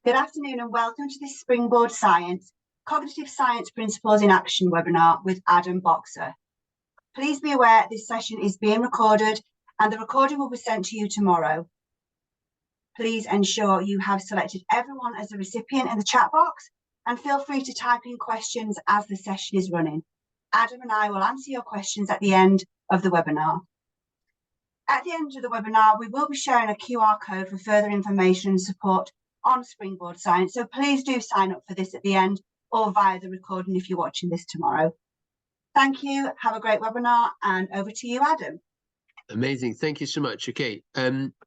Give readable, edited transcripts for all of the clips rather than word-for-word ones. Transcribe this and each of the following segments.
Good afternoon and welcome to this Springboard Science, Cognitive Science Principles in Action webinar with Adam Boxer. Please be aware this session is being recorded and the recording will be sent to you tomorrow. Please ensure you have selected everyone as a recipient in the chat box and feel free to type in questions as the session is running. Adam and I will answer your questions at the end of the webinar. At the end of the webinar, we will be sharing a QR code for further information and support on Springboard Science, so please do sign up for this at the end or via the recording if you're watching this tomorrow. Thank you, have a great webinar, and over to you, Adam. Amazing, thank you so much. Okay,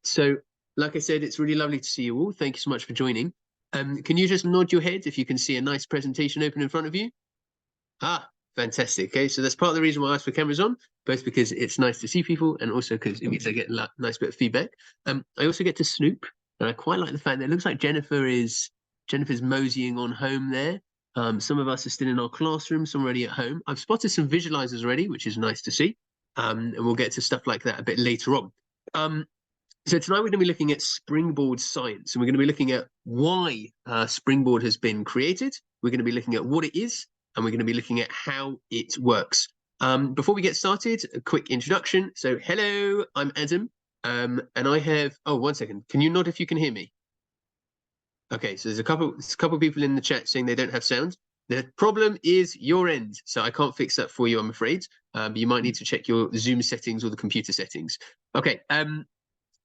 so like I said, it's really lovely to see you all. Thank you so much for joining. Can you just nod your head if you can see a nice presentation open in front of you? Ah, fantastic. Okay, so that's part of the reason why I asked for cameras on, both because it's nice to see people and also because it means I get a nice bit of feedback. I also get to snoop. And I quite like the fact that it looks like Jennifer's moseying on home there. Some of us are still in our classroom, some already at home. I've spotted some visualizers already, which is nice to see. And we'll get to stuff like that a bit later on. So tonight we're going to be looking at Springboard Science, and we're going to be looking at why Springboard has been created. We're going to be looking at what it is, and we're going to be looking at how it works. Before we get started, a quick introduction. So hello, I'm Adam. And I have, oh, one second. Can you nod if you can hear me? Okay, so there's a couple people in the chat saying they don't have sound. The problem is your end, so I can't fix that for you, I'm afraid. But you might need to check your Zoom settings or the computer settings. Okay,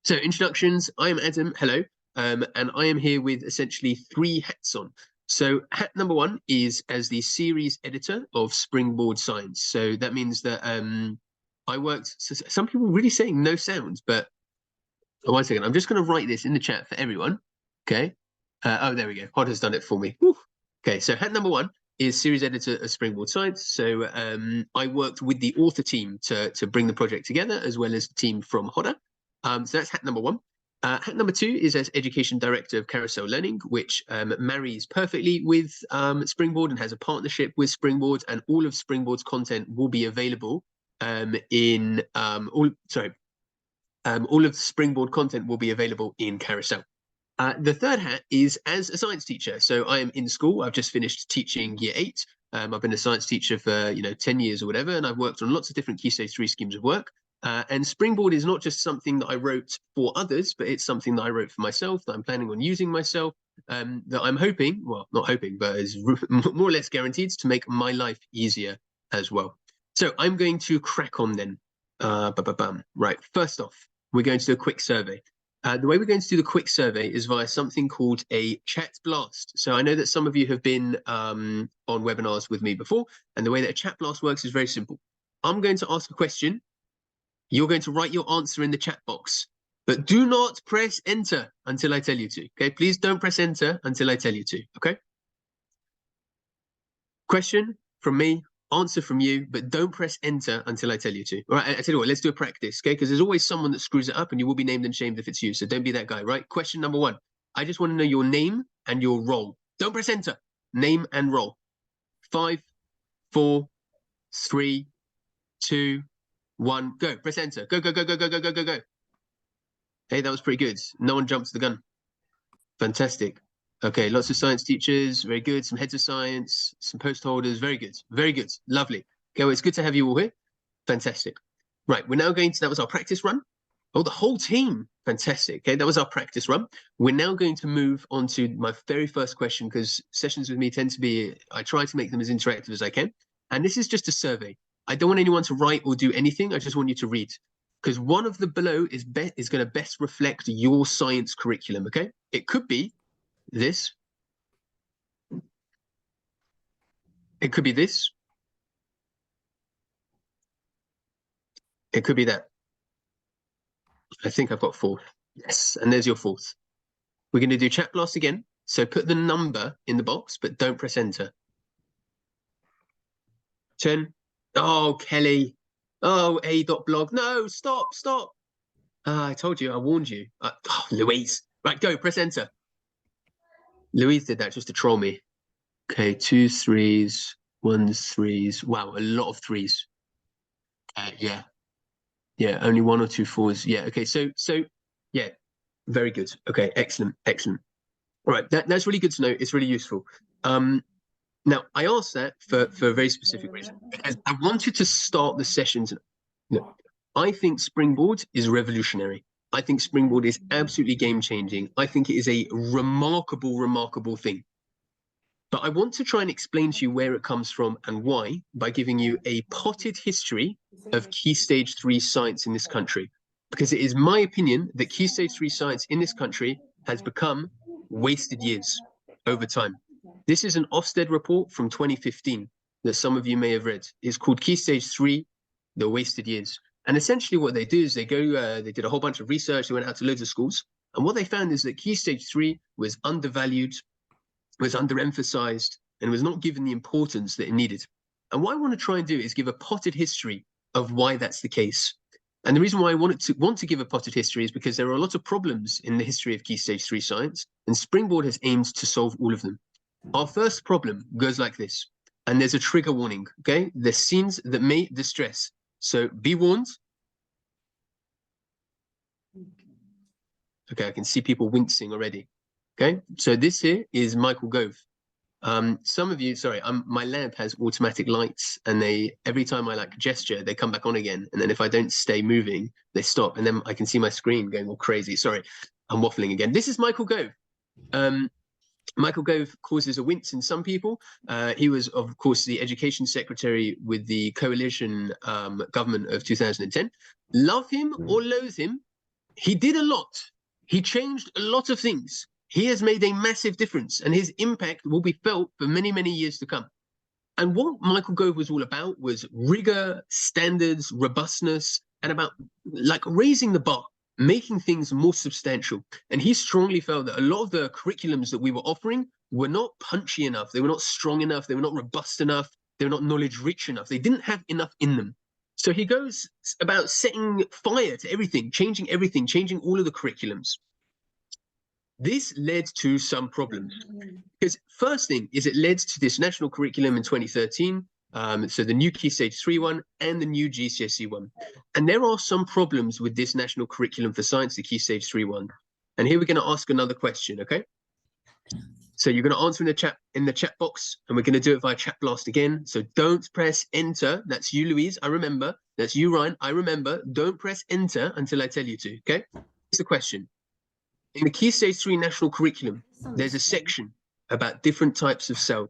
so introductions. I am Adam, hello. And I am here with essentially 3 hats on. So hat number 1 is as the series editor of Springboard Science. So that means that I worked, so some people really saying no sounds, but oh, one second, I'm just going to write this in the chat for everyone. Okay. Oh, there we go. Hod has done it for me. Woo. Okay, so hat number 1 is series editor of Springboard Science. So I worked with the author team to bring the project together, as well as the team from Hodder. So that's hat number 1. Hat number 2 is as education director of Carousel Learning, which marries perfectly with Springboard and has a partnership with Springboard, and all of Springboard's content will be available all of the Springboard content will be available in Carousel. The third hat is as a science teacher. So I am in school. I've just finished teaching year 8. I've been a science teacher for 10 years or whatever, and I've worked on lots of different Key Stage 3 schemes of work. And Springboard is not just something that I wrote for others, but it's something that I wrote for myself, that I'm planning on using myself, that I'm hoping, well, not hoping, but is more or less guaranteed to make my life easier as well. So I'm going to crack on then. Right, first off, we're going to do a quick survey. The way we're going to do the quick survey is via something called a chat blast. So I know that some of you have been on webinars with me before, and the way that a chat blast works is very simple. I'm going to ask a question. You're going to write your answer in the chat box, but do not press enter until I tell you to. Okay, please don't press enter until I tell you to. Okay. Question from me. Answer from you, but don't press enter until I tell you to. All right, I tell you what, let's do a practice, okay? Because there's always someone that screws it up and you will be named and shamed if it's you. So don't be that guy, right? Question number 1. I just want to know your name and your role. Don't press enter. Name and role. 5, 4, 3, 2, 1, go. Press enter. Go, go, go, go, go, go, go, go, go. Hey, that was pretty good. No one jumps the gun. Fantastic. Okay, lots of science teachers, very good. Some heads of science, some post holders, very good, lovely. Okay, well, it's good to have you all here. Fantastic. Right, we're now going to, that was our practice run. Oh, the whole team, fantastic. Okay, that was our practice run. We're now going to move on to my very first question, because sessions with me tend to be, I try to make them as interactive as I can. And this is just a survey. I don't want anyone to write or do anything. I just want you to read. Because one of the below is going to best reflect your science curriculum, okay? It could be this. It could be this. It could be that. I think I've got 4. Yes, and there's your 4th. We're going to do chat blast again. So put the number in the box, but don't press enter. 10. Oh, Kelly. Oh, a.blog. No, stop, stop. I told you, I warned you. Oh, Louise. Right, go, press enter. Louise did that just to troll me. Okay, 2 3s, 1 3s. Wow, a lot of 3s. Yeah. Yeah, only 1 or 2 4s. Yeah, okay, so yeah, very good. Okay, excellent, excellent. All right, that's really good to know. It's really useful. Now, I asked that for a very specific reason, because I wanted to start the sessions. No, I think Springboard is revolutionary. I think Springboard is absolutely game-changing. I think it is a remarkable, remarkable thing. But I want to try and explain to you where it comes from and why by giving you a potted history of Key Stage 3 science in this country. Because it is my opinion that Key Stage 3 science in this country has become wasted years over time. This is an Ofsted report from 2015 that some of you may have read. It's called Key Stage 3, The Wasted Years. And essentially what they do is they did a whole bunch of research, they went out to loads of schools. And what they found is that Key Stage 3 was undervalued, was underemphasized, and was not given the importance that it needed. And what I want to try and do is give a potted history of why that's the case. And the reason why I want to give a potted history is because there are a lot of problems in the history of Key Stage 3 science, and Springboard has aimed to solve all of them. Our first problem goes like this, and there's a trigger warning, okay? There's scenes that may distress, so be warned. Okay, I can see people wincing already. Okay, so this here is Michael Gove. Some of you, sorry, my lamp has automatic lights, and every time I like gesture, they come back on again. And then if I don't stay moving, they stop, and then I can see my screen going all crazy. Sorry, I'm waffling again. This is Michael Gove. Michael Gove causes a wince in some people. He was, of course, the education secretary with the coalition government of 2010. Love him or loathe him, he did a lot. He changed a lot of things. He has made a massive difference, and his impact will be felt for many, many years to come. And what Michael Gove was all about was rigor, standards, robustness, and about like raising the bar, making things more substantial. And he strongly felt that a lot of the curriculums that we were offering were not punchy enough. They were not strong enough. They were not robust enough. They were not knowledge rich enough. They didn't have enough in them. So he goes about setting fire to everything, changing all of the curriculums. This led to some problems, because first thing is it led to this national curriculum in 2013, so the new Key Stage 3 one and the new GCSE one. And there are some problems with this national curriculum for science, the Key Stage 3 one. And here we're going to ask another question, okay? So you're going to answer in the chat box, and we're going to do it via chat blast again. So don't press enter. That's you, Louise. I remember. That's you, Ryan. I remember. Don't press enter until I tell you to, okay? Here's the question. In the Key Stage 3 national curriculum, there's a section about different types of cells.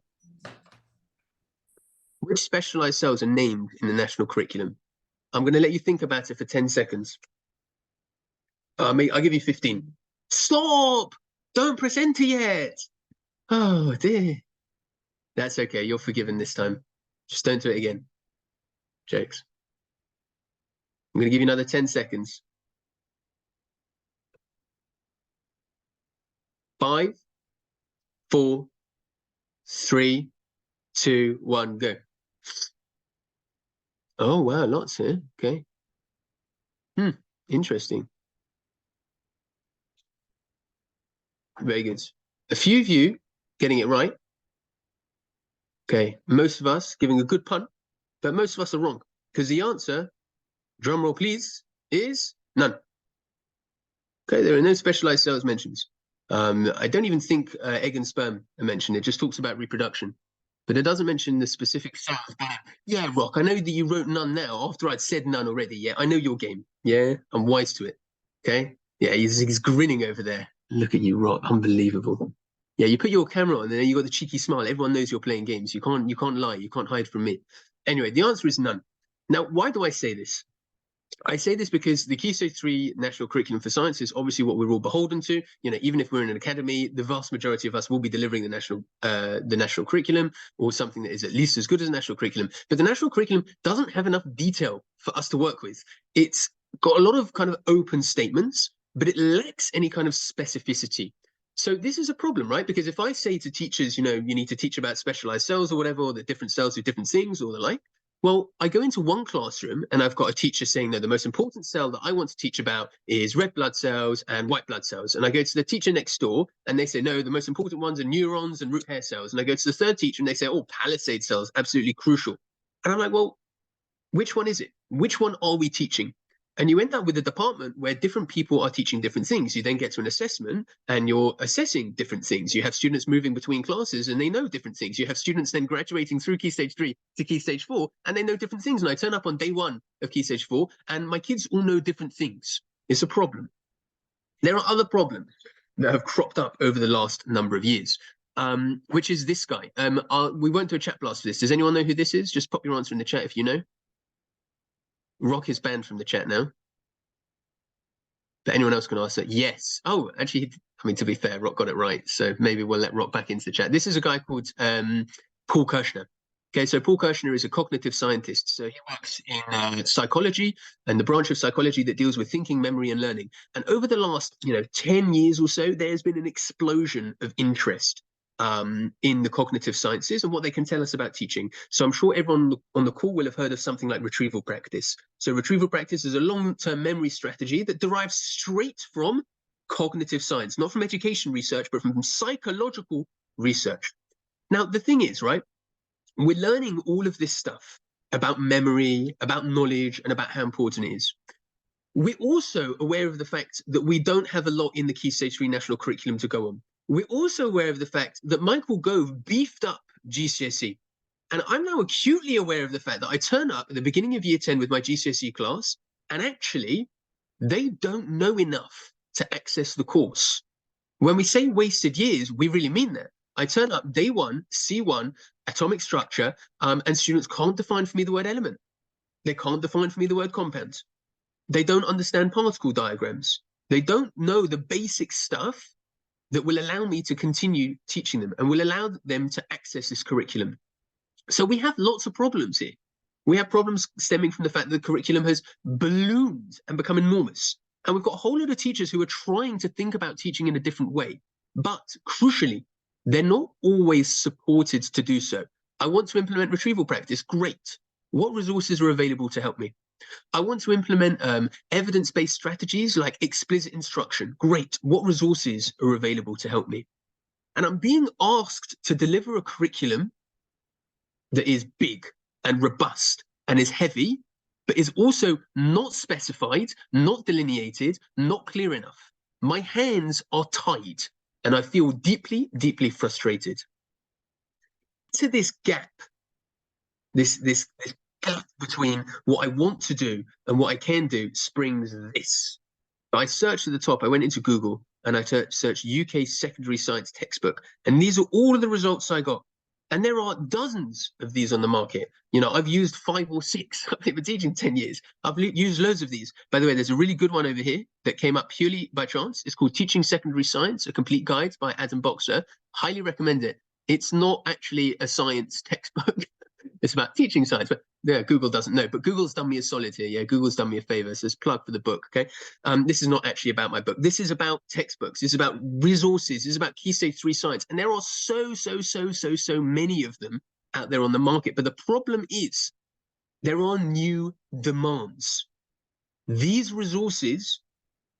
Which specialized cells are named in the national curriculum? I'm going to let you think about it for 10 seconds. I'll give you 15. Stop! Don't press enter yet! Oh, dear. That's okay. You're forgiven this time. Just don't do it again. Jokes. I'm going to give you another 10 seconds. 5, 4, 3, 2, 1, go. Oh, wow, lots here. Okay. Interesting. Very good. A few of you getting it right. Okay, most of us giving a good punt, but most of us are wrong, because the answer, drum roll please, is none. Okay, there are no specialized cells mentioned. I don't even think egg and sperm are mentioned. It just talks about reproduction, but it doesn't mention the specific cells. Yeah, Rock, I know that you wrote none now after I'd said none already. Yeah, I know your game. Yeah, I'm wise to it. Okay, yeah, he's grinning over there. Look at you, Rock, unbelievable. Yeah, you put your camera on and then you got the cheeky smile. Everyone knows you're playing games. You can't lie. You can't hide from me. Anyway, the answer is none. Now, why do I say this? I say this because the Key Stage 3 National Curriculum for Science is obviously what we're all beholden to. You know, even if we're in an academy, the vast majority of us will be delivering the national curriculum, or something that is at least as good as a national curriculum. But the national curriculum doesn't have enough detail for us to work with. It's got a lot of kind of open statements, but it lacks any kind of specificity. So this is a problem, right? Because if I say to teachers, you know, you need to teach about specialized cells or whatever, or that different cells do different things or the like, well, I go into one classroom and I've got a teacher saying, no, the most important cell that I want to teach about is red blood cells and white blood cells. And I go to the teacher next door and they say, no, the most important ones are neurons and root hair cells. And I go to the third teacher and they say, oh, palisade cells, absolutely crucial. And I'm like, well, which one is it? Which one are we teaching? And you end up with a department where different people are teaching different things. You then get to an assessment and you're assessing different things. You have students moving between classes and they know different things. You have students then graduating through Key Stage 3 to Key Stage 4 and they know different things. And I turn up on day 1 of Key Stage 4 and my kids all know different things. It's a problem. There are other problems that have cropped up over the last number of years, which is this guy. We won't do a chat blast for this. Does anyone know who this is? Just pop your answer in the chat if you know. Rock is banned from the chat now. But anyone else can answer? Yes. Oh, actually, I mean, to be fair, Rock got it right. So maybe we'll let Rock back into the chat. This is a guy called Paul Kirshner. Okay, so Paul Kirshner is a cognitive scientist. So he works in psychology and the branch of psychology that deals with thinking, memory, and learning. And over the last, 10 years or so, there's been an explosion of interest in the cognitive sciences and what they can tell us about teaching. So I'm sure everyone on the call will have heard of something like retrieval practice. So retrieval practice is a long-term memory strategy that derives straight from cognitive science, not from education research, but from psychological research. Now, the thing is, right, we're learning all of this stuff about memory, about knowledge, and about how important it is. We're also aware of the fact that we don't have a lot in the Key Stage 3 national curriculum to go on. We're also aware of the fact that Michael Gove beefed up GCSE. And I'm now acutely aware of the fact that I turn up at the beginning of year 10 with my GCSE class, and actually, they don't know enough to access the course. When we say wasted years, we really mean that. I turn up day 1, C1, atomic structure, and students can't define for me the word element. They can't define for me the word compound. They don't understand particle diagrams. They don't know the basic stuff that will allow me to continue teaching them and will allow them to access this curriculum. So we have lots of problems here. We have problems stemming from the fact that the curriculum has ballooned and become enormous. And we've got a whole lot of teachers who are trying to think about teaching in a different way. But crucially, they're not always supported to do so. I want to implement retrieval practice. Great. What resources are available to help me? I want to implement evidence-based strategies like explicit instruction. Great. What resources are available to help me? And I'm being asked to deliver a curriculum that is big and robust and is heavy, but is also not specified, not delineated, not clear enough. My hands are tied and I feel deeply, deeply frustrated. To this gap, this gap between what I want to do and what I can do springs this. I searched at the top, I went into Google and I searched UK secondary science textbook. And these are all of the results I got. And there are dozens of these on the market. I've used 5 or 6. I've been teaching 10 years. I've used loads of these. By the way, there's a really good one over here that came up purely by chance. It's called Teaching Secondary Science, a Complete Guide by Adam Boxer. Highly recommend it. It's not actually a science textbook. It's about teaching science, but yeah, Google doesn't know. But Google's done me a solid here. Yeah, Google's done me a favor. So it's plug for the book, okay? This is not actually about my book. This is about textbooks. This is about resources. This is about Key Stage 3 science. And there are so many of them out there on the market. But the problem is there are new demands. These resources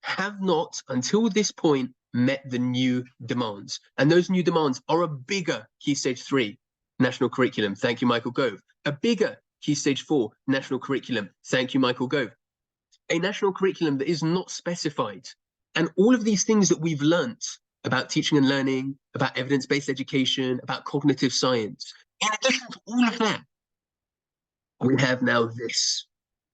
have not, until this point, met the new demands. And those new demands are a bigger Key Stage 3 national curriculum. Thank you, Michael Gove. A bigger Key Stage 4 national curriculum. Thank you, Michael Gove. A national curriculum that is not specified. And all of these things that we've learnt about teaching and learning, about evidence-based education, about cognitive science. In addition to all of that, we have now this.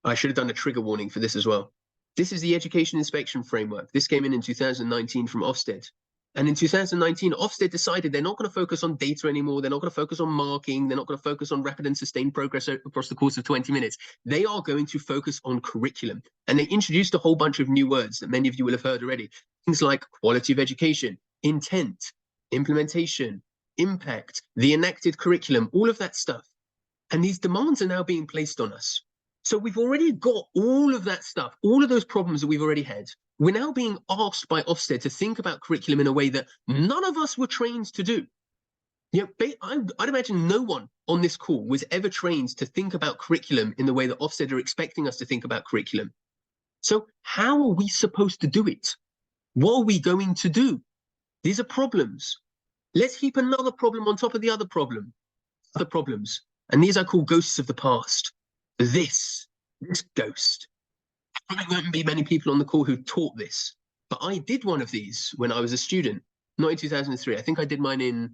I should have done a trigger warning for this as well. This is the Education Inspection Framework. This came in 2019 from Ofsted. And in 2019, Ofsted decided they're not going to focus on data anymore. They're not going to focus on marking. They're not going to focus on rapid and sustained progress across the course of 20 minutes. They are going to focus on curriculum. And they introduced a whole bunch of new words that many of you will have heard already. Things like quality of education, intent, implementation, impact, the enacted curriculum, all of that stuff. And these demands are now being placed on us. So we've already got all of that stuff, all of those problems that we've already had. We're now being asked by Ofsted to think about curriculum in a way that none of us were trained to do. I'd imagine no one on this call was ever trained to think about curriculum in the way that Ofsted are expecting us to think about curriculum. So how are we supposed to do it? What are we going to do? These are problems. Let's heap another problem on top of the other problem. Other problems. And these I call ghosts of the past. This ghost Probably won't be many people on the call who taught this, but I did one of these when I was a student, not in 2003. I think I did mine in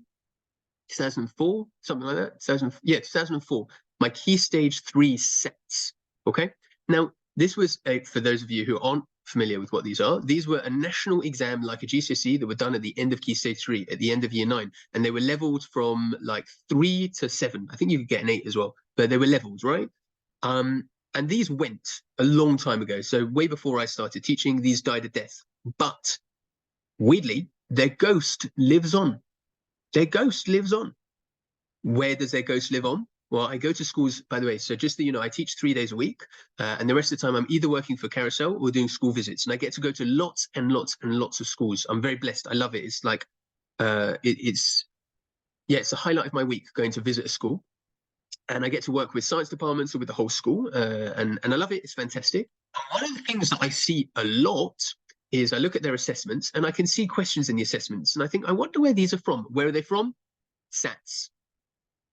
2004, something like that. 2004. My Key Stage 3 sets. Okay. Now, this was for those of you who aren't familiar with what these are. These were a national exam like a GCSE that were done at the end of Key Stage 3, at the end of year 9, and they were leveled from like 3 to 7. I think you could get an 8 as well, but they were levels, right? And these went a long time ago. So way before I started teaching, these died a death. But weirdly, their ghost lives on. Their ghost lives on. Where does their ghost live on? Well, I go to schools, by the way, so just that you know, I teach 3 days a week, and the rest of the time I'm either working for Carousel or doing school visits, and I get to go to lots and lots and lots of schools. I'm very blessed. I love it. It's like, it's a highlight of my week going to visit a school, and I get to work with science departments or with the whole school, and I love it. It's fantastic. And one of the things that I see a lot is I look at their assessments, and I can see questions in the assessments, and I think, I wonder where these are from. Where are they from? SATs.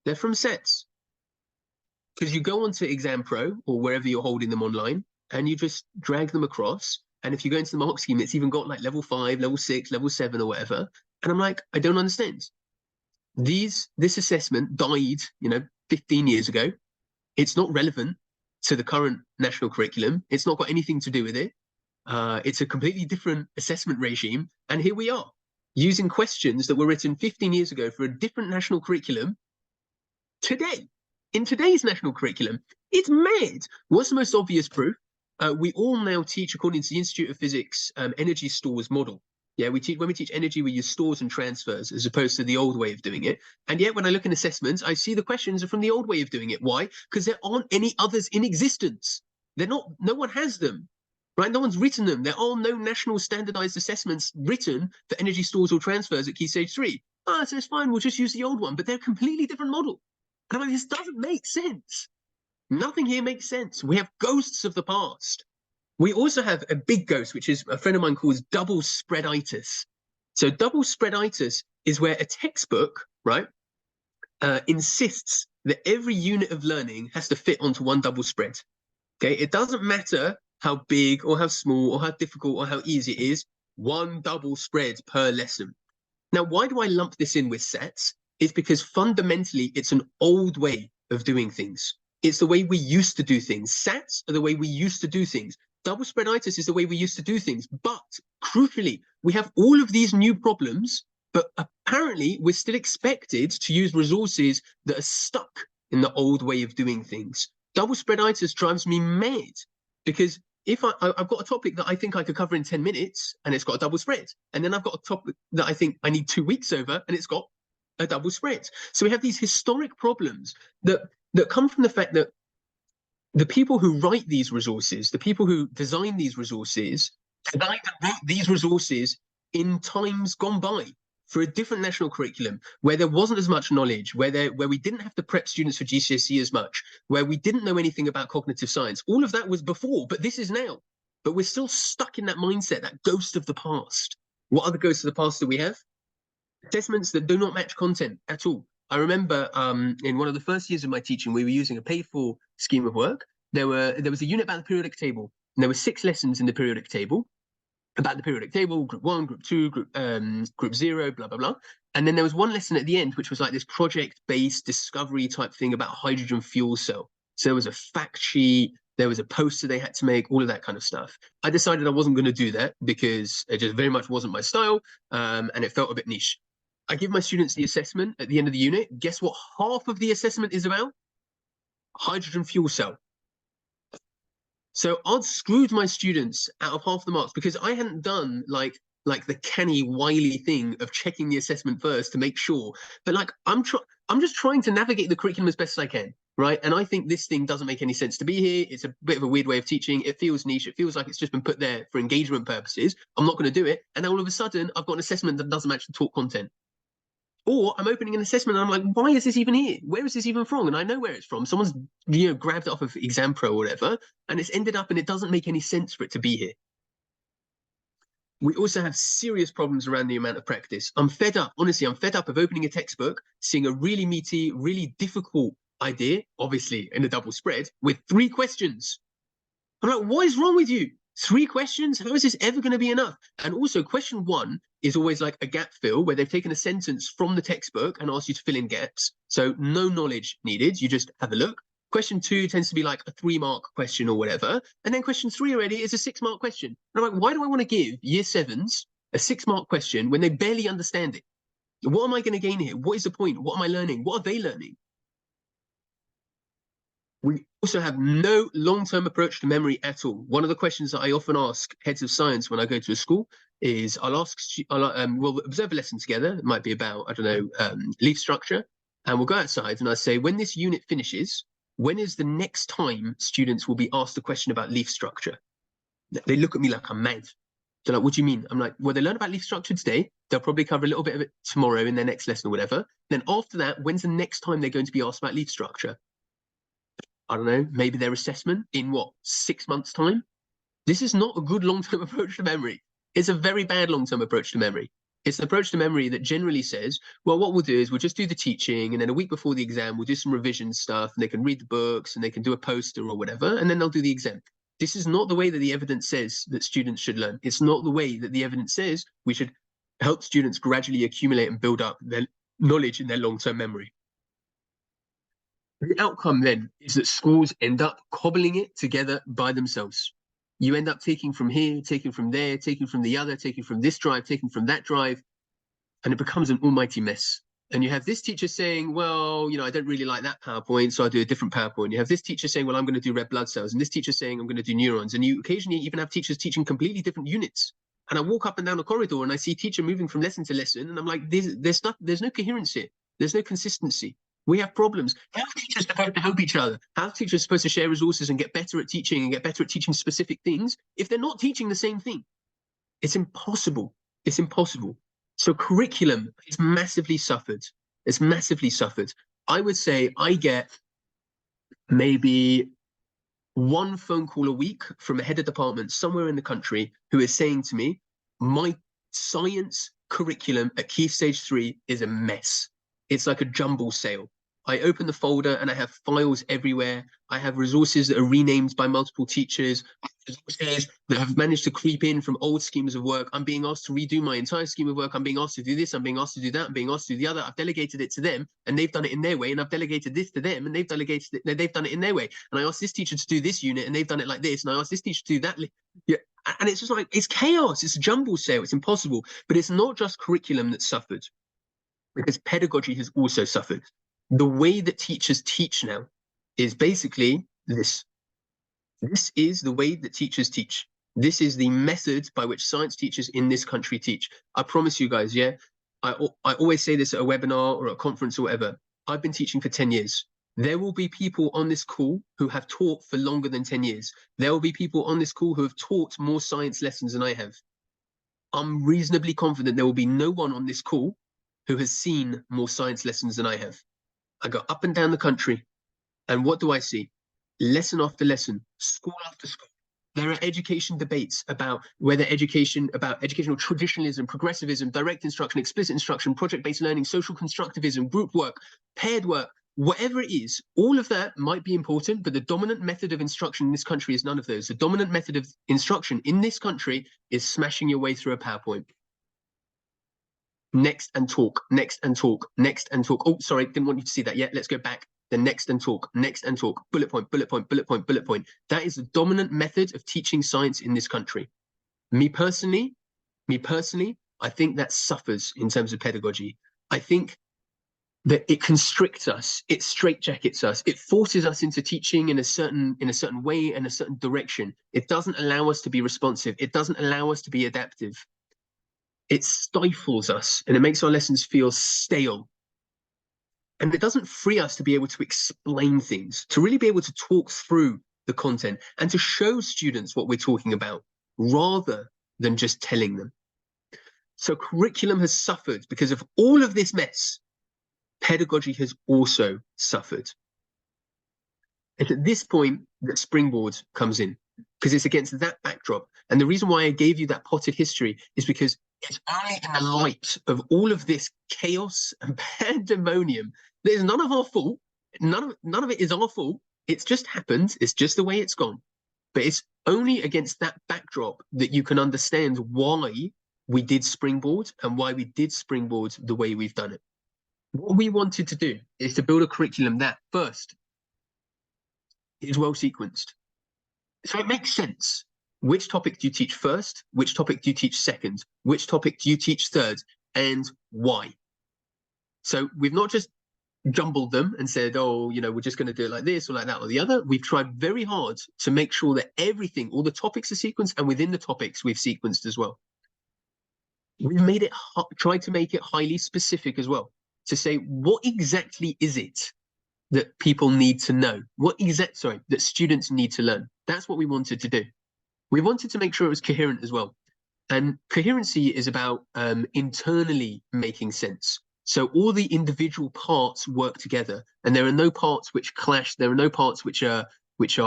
They're from SATs. Because you go onto Exam Pro or wherever you're holding them online, and you just drag them across. And if you go into the mark scheme, it's even got like level 5, level 6, level 7 or whatever. And I'm like, I don't understand. This assessment died, 15 years ago. It's not relevant to the current national curriculum. It's not got anything to do with it. It's a completely different assessment regime. And here we are, using questions that were written 15 years ago for a different national curriculum today. In today's national curriculum, it's mad. What's the most obvious proof? We all now teach, according to the Institute of Physics, energy stores model. Yeah, when we teach energy, we use stores and transfers as opposed to the old way of doing it. And yet, when I look in assessments, I see the questions are from the old way of doing it. Why? Because there aren't any others in existence. They're not. No one has them, right? No one's written them. There are no national standardized assessments written for energy stores or transfers at Key Stage 3. So it's fine. We'll just use the old one, but they're a completely different model. And I'm like, this doesn't make sense. Nothing here makes sense. We have ghosts of the past. We also have a big ghost, which is a friend of mine calls double spreaditis. So double spreaditis is where a textbook, right, insists that every unit of learning has to fit onto one double spread. Okay, it doesn't matter how big or how small or how difficult or how easy it is, one double spread per lesson. Now, why do I lump this in with SATs? It's because fundamentally it's an old way of doing things. It's the way we used to do things. SATs are the way we used to do things. Double spreaditis is the way we used to do things. But crucially, we have all of these new problems, but apparently we're still expected to use resources that are stuck in the old way of doing things. Double spreaditis drives me mad because if I've got a topic that I think I could cover in 10 minutes and it's got a double spread, and then I've got a topic that I think I need 2 weeks over and it's got a double spread. So we have these historic problems that come from the fact that the people who write these resources, the people who design these resources, designed and wrote these resources in times gone by for a different national curriculum where there wasn't as much knowledge, where we didn't have to prep students for GCSE as much, where we didn't know anything about cognitive science. All of that was before, but this is now. But we're still stuck in that mindset, that ghost of the past. What other ghosts of the past do we have? Assessments that do not match content at all. I remember in one of the first years of my teaching, we were using a paid-for scheme of work. There was a unit about the periodic table, and there were 6 lessons in the periodic table, about the periodic table, group 1, group 2, group 0, blah, blah, blah. And then there was one lesson at the end, which was like this project-based discovery type thing about hydrogen fuel cell. So there was a fact sheet, there was a poster they had to make, all of that kind of stuff. I decided I wasn't going to do that because it just very much wasn't my style, and it felt a bit niche. I give my students the assessment at the end of the unit. Guess what half of the assessment is about? Hydrogen fuel cell. So I'd screwed my students out of half the marks because I hadn't done like the canny, wily thing of checking the assessment first to make sure. But like I'm just trying to navigate the curriculum as best as I can, right? And I think this thing doesn't make any sense to be here. It's a bit of a weird way of teaching. It feels niche. It feels like it's just been put there for engagement purposes. I'm not going to do it. And all of a sudden, I've got an assessment that doesn't match the taught content. Or I'm opening an assessment and I'm like, why is this even here? Where is this even from? And I know where it's from. Someone's, grabbed it off of Exam Pro or whatever, and it's ended up and it doesn't make any sense for it to be here. We also have serious problems around the amount of practice. I'm fed up, honestly, I'm fed up of opening a textbook, seeing a really meaty, really difficult idea, obviously in a double spread, with 3 questions. I'm like, what is wrong with you? 3 questions? How is this ever going to be enough? And also, question 1 is always like a gap fill where they've taken a sentence from the textbook and asked you to fill in gaps. So no knowledge needed. You just have a look. Question 2 tends to be like a 3-mark question or whatever. And then question 3 already is a 6-mark question. And I'm like, why do I want to give year 7s a 6-mark question when they barely understand it? What am I going to gain here? What is the point? What am I learning? What are they learning? We also have no long-term approach to memory at all. One of the questions that I often ask heads of science when I go to a school is we'll observe a lesson together. It might be about, I don't know, leaf structure. And we'll go outside and I say, when this unit finishes, when is the next time students will be asked a question about leaf structure? They look at me like I'm mad. They're like, what do you mean? I'm like, well, they learn about leaf structure today. They'll probably cover a little bit of it tomorrow in their next lesson or whatever. Then after that, when's the next time they're going to be asked about leaf structure? I don't know, maybe their assessment in what, 6 months' time? This is not a good long-term approach to memory. It's a very bad long-term approach to memory. It's an approach to memory that generally says, well, what we'll do is we'll just do the teaching, and then a week before the exam, we'll do some revision stuff, and they can read the books, and they can do a poster or whatever, and then they'll do the exam. This is not the way that the evidence says that students should learn. It's not the way that the evidence says we should help students gradually accumulate and build up their knowledge in their long-term memory. The outcome then is that schools end up cobbling it together by themselves. You end up taking from here, taking from there, taking from the other, taking from this drive, taking from that drive, and it becomes an almighty mess. And you have this teacher saying, well, you know, I don't really like that PowerPoint, so I'll do a different PowerPoint. You have this teacher saying, well, I'm going to do red blood cells, and this teacher saying, I'm going to do neurons. And you occasionally even have teachers teaching completely different units. And I walk up and down the corridor and I see teacher moving from lesson to lesson, and I'm like, there's no coherence here. There's no consistency. We have problems. How are teachers supposed to help each other? How are teachers supposed to share resources and get better at teaching and get better at teaching specific things if they're not teaching the same thing? It's impossible. It's impossible. So curriculum is massively suffered. It's massively suffered. I would say I get maybe 1 phone call a week from a head of department somewhere in the country who is saying to me, my science curriculum at Key Stage 3 is a mess. It's like a jumble sale. I open the folder and I have files everywhere. I have resources that are renamed by multiple teachers, resources that have managed to creep in from old schemes of work. I'm being asked to redo my entire scheme of work. I'm being asked to do this. I'm being asked to do that. I'm being asked to do the other. I've delegated it to them and they've done it in their way. And I've delegated this to them and they've done it in their way. And I asked this teacher to do this unit and they've done it like this. And I asked this teacher to do that. Yeah. And it's just like, it's chaos. It's a jumble sale. It's impossible. But it's not just curriculum that suffered, because pedagogy has also suffered. The way that teachers teach now is basically this. This is the way that teachers teach. This is the method by which science teachers in this country teach. I promise you guys, yeah, I always say this at a webinar or a conference or whatever. I've been teaching for 10 years. There will be people on this call who have taught for longer than 10 years. There will be people on this call who have taught more science lessons than I have. I'm reasonably confident there will be no one on this call who has seen more science lessons than I have. I go up and down the country, and what do I see? Lesson after lesson, school after school. There are education debates about whether educational traditionalism, progressivism, direct instruction, explicit instruction, project-based learning, social constructivism, group work, paired work, whatever it is. All of that might be important, but the dominant method of instruction in this country is none of those. The dominant method of instruction in this country is smashing your way through a PowerPoint. Next and talk, next and talk, next and talk. Oh, sorry, didn't want you to see that yet. Let's go back. Then next and talk, bullet point, bullet point, bullet point, bullet point. That is the dominant method of teaching science in this country. Me personally, I think that suffers in terms of pedagogy. I think that it constricts us, it straitjackets us, it forces us into teaching in a certain way and a certain direction. It doesn't allow us to be responsive. It doesn't allow us to be adaptive. It stifles us and it makes our lessons feel stale. And it doesn't free us to be able to explain things, to really be able to talk through the content and to show students what we're talking about rather than just telling them. So curriculum has suffered because of all of this mess. Pedagogy has also suffered. It's at this point that Springboard comes in, because it's against that backdrop. And the reason why I gave you that potted history is because it's only in the light of all of this chaos and pandemonium. There's none of our fault. None of it is our fault. It's just happened. It's just the way it's gone. But it's only against that backdrop that you can understand why we did Springboard and why we did Springboard the way we've done it. What we wanted to do is to build a curriculum that, first, is well sequenced. So it makes sense. Which topic do you teach first? Which topic do you teach second? Which topic do you teach third? And why? So we've not just jumbled them and said, oh, you know, we're just going to do it like this or like that or the other. We've tried very hard to make sure that everything, all the topics are sequenced, and within the topics we've sequenced as well. We've made it, tried to make it highly specific as well, to say, what exactly is it that people need to know? That students need to learn? That's what we wanted to do. We wanted to make sure it was coherent as well. And coherency is about internally making sense. So all the individual parts work together, and there are no parts which clash. There are no parts which are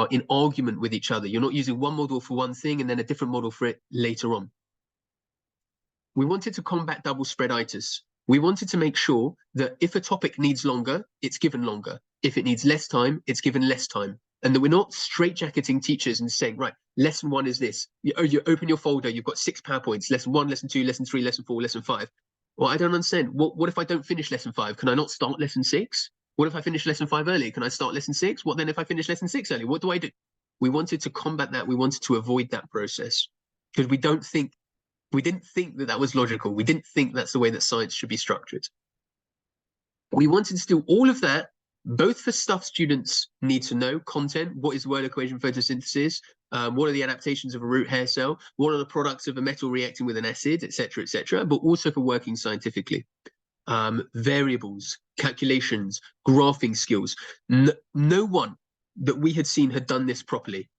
in argument with each other. You're not using one model for one thing and then a different model for it later on. We wanted to combat double spreaditis. We wanted to make sure that if a topic needs longer, it's given longer. If it needs less time, it's given less time. And that we're not straitjacketing teachers and saying, right, lesson 1 is this. You open your folder, you've got 6 PowerPoints, lesson 1, lesson 2, lesson 3, lesson 4, lesson 5. Well, I don't understand. What if I don't finish lesson 5? Can I not start lesson 6? What if I finish lesson 5 early? Can I start lesson 6? What then if I finish lesson 6 early? What do I do? We wanted to combat that. We wanted to avoid that process because we didn't think that that was logical. We didn't think that's the way that science should be structured. We wanted to do all of that, both for stuff students need to know, content, what is word equation photosynthesis, what are the adaptations of a root hair cell, what are the products of a metal reacting with an acid, etc., but also for working scientifically. Variables, calculations, graphing skills. No one that we had seen had done this properly,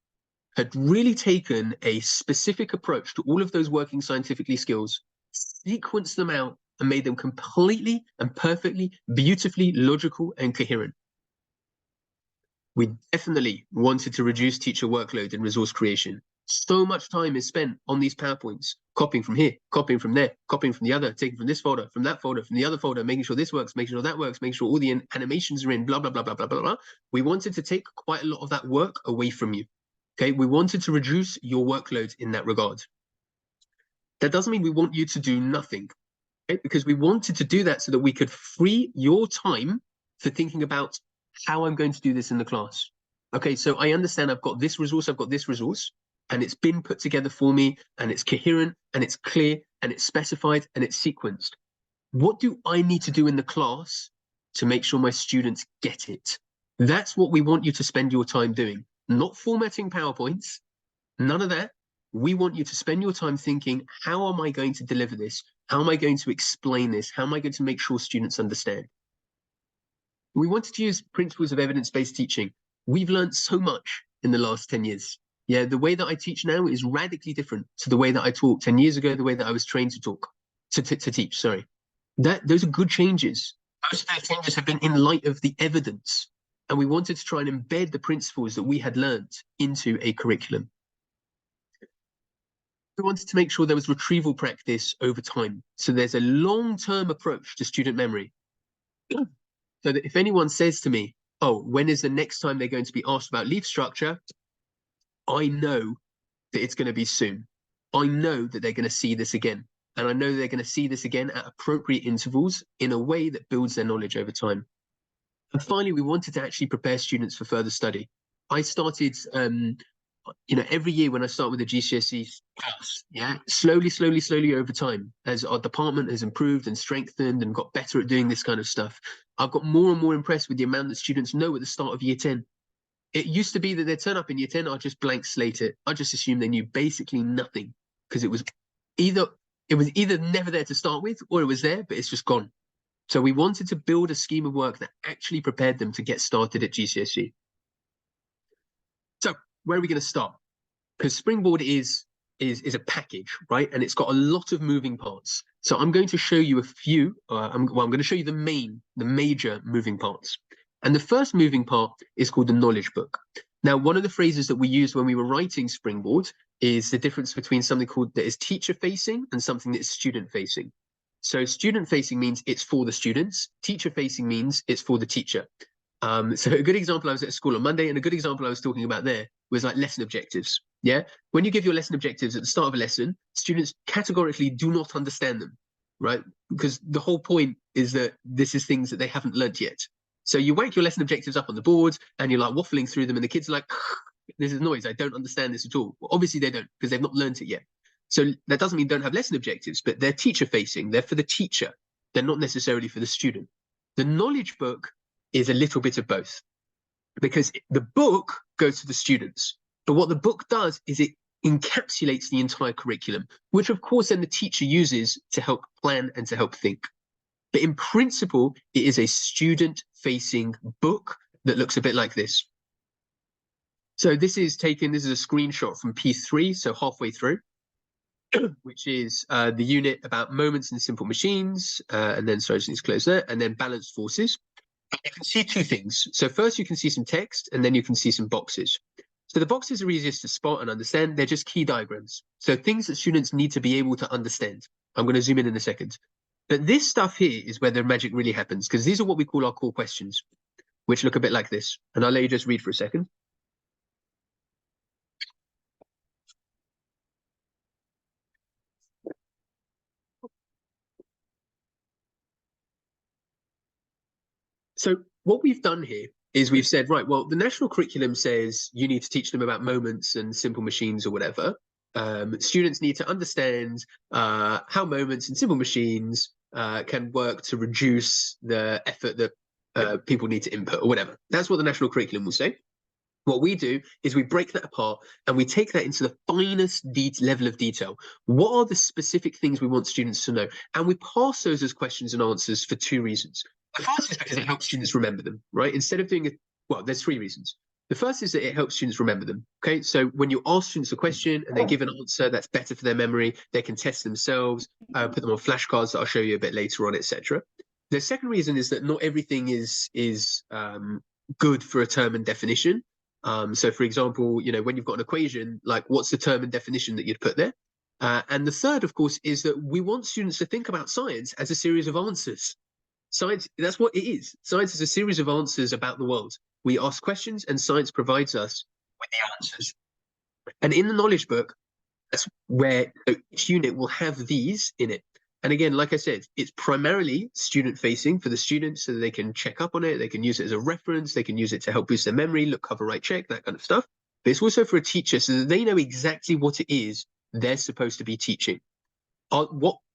had really taken a specific approach to all of those working scientifically skills, sequenced them out, and made them completely and perfectly, beautifully logical and coherent. We definitely wanted to reduce teacher workload and resource creation. So much time is spent on these PowerPoints, copying from here, copying from there, copying from the other, taking from this folder, from that folder, from the other folder, making sure this works, making sure that works, making sure all the animations are in, blah, blah, blah, blah, blah, blah, blah. We wanted to take quite a lot of that work away from you. Okay, we wanted to reduce your workload in that regard. That doesn't mean we want you to do nothing, okay? Because we wanted to do that so that we could free your time for thinking about how I'm going to do this in the class. Okay, so I understand I've got this resource, and it's been put together for me, and it's coherent, and it's clear, and it's specified, and it's sequenced. What do I need to do in the class to make sure my students get it? That's what we want you to spend your time doing. Not formatting PowerPoints, none of that. We want you to spend your time thinking, how am I going to deliver this? How am I going to explain this? How am I going to make sure students understand? We wanted to use principles of evidence-based teaching. We've learned so much in the last 10 years. Yeah, the way that I teach now is radically different to the way that I taught 10 years ago, the way that I was trained to teach, sorry. Those are good changes. Most of those changes have been in light of the evidence. And we wanted to try and embed the principles that we had learned into a curriculum. We wanted to make sure there was retrieval practice over time. So there's a long-term approach to student memory. So that if anyone says to me, oh, when is the next time they're going to be asked about leaf structure? I know that it's going to be soon. I know that they're going to see this again. And I know they're going to see this again at appropriate intervals in a way that builds their knowledge over time. And finally, we wanted to actually prepare students for further study. I started, every year when I start with a GCSE class, yeah, slowly over time, as our department has improved and strengthened and got better at doing this kind of stuff, I've got more and more impressed with the amount that students know at the start of year 10. It used to be that they'd turn up in year 10, I'd just blank slate it. I just assumed they knew basically nothing because it was either never there to start with or it was there, but it's just gone. So we wanted to build a scheme of work that actually prepared them to get started at GCSE. So where are we going to start? Because Springboard is a package, right? And it's got a lot of moving parts. So I'm going to show you a few. I'm going to show you the major moving parts. And the first moving part is called the knowledge book. Now, one of the phrases that we used when we were writing Springboard is the difference between something that is teacher-facing and something that is student-facing. So student-facing means it's for the students. Teacher-facing means it's for the teacher. So a good example, I was at school on Monday, and a good example I was talking about there was like lesson objectives. Yeah, when you give your lesson objectives at the start of a lesson, students categorically do not understand them, right? Because the whole point is that this is things that they haven't learnt yet. So you whack your lesson objectives up on the board, and you're like waffling through them, and the kids are like, "This is noise. I don't understand this at all." Well, obviously they don't, because they've not learnt it yet. So that doesn't mean don't have lesson objectives, but they're teacher facing. They're for the teacher. They're not necessarily for the student. The knowledge book is a little bit of both, because the book goes to the students, but what the book does is it encapsulates the entire curriculum, which of course then the teacher uses to help plan and to help think. But in principle, it is a student-facing book that looks a bit like this. So this is a screenshot from P3, so halfway through, which is the unit about moments and simple machines, and then, sorry, I just need to close there, and then balanced forces. You can see two things. So first you can see some text, and then you can see some boxes. So the boxes are easiest to spot and understand. They're just key diagrams. So things that students need to be able to understand. I'm going to zoom in a second. But this stuff here is where the magic really happens, because these are what we call our core questions, which look a bit like this. And I'll let you just read for a second. So what we've done here is we've said, right, well, the national curriculum says you need to teach them about moments and simple machines or whatever. Students need to understand how moments and simple machines can work to reduce the effort that people need to input or whatever. That's what the national curriculum will say. What we do is we break that apart and we take that into the finest level of detail. What are the specific things we want students to know? And we pass those as questions and answers for two reasons. The first is because it helps students remember them, right? Instead of doing it, well, there's three reasons. The first is that it helps students remember them, okay? So when you ask students a question and they give an answer that's better for their memory, they can test themselves, put them on flashcards that I'll show you a bit later on, etc. The second reason is that not everything is good for a term and definition. So for example, you know, when you've got an equation, like what's the term and definition that you'd put there? And the third, of course, is that we want students to think about science as a series of answers. Science, that's what it is. Science is a series of answers about the world. We ask questions and science provides us with the answers. And in the knowledge book, that's where each unit will have these in it. And again, like I said, it's primarily student facing for the students so that they can check up on it. They can use it as a reference. They can use it to help boost their memory, look, cover, right, check, that kind of stuff. But it's also for a teacher so that they know exactly what it is they're supposed to be teaching.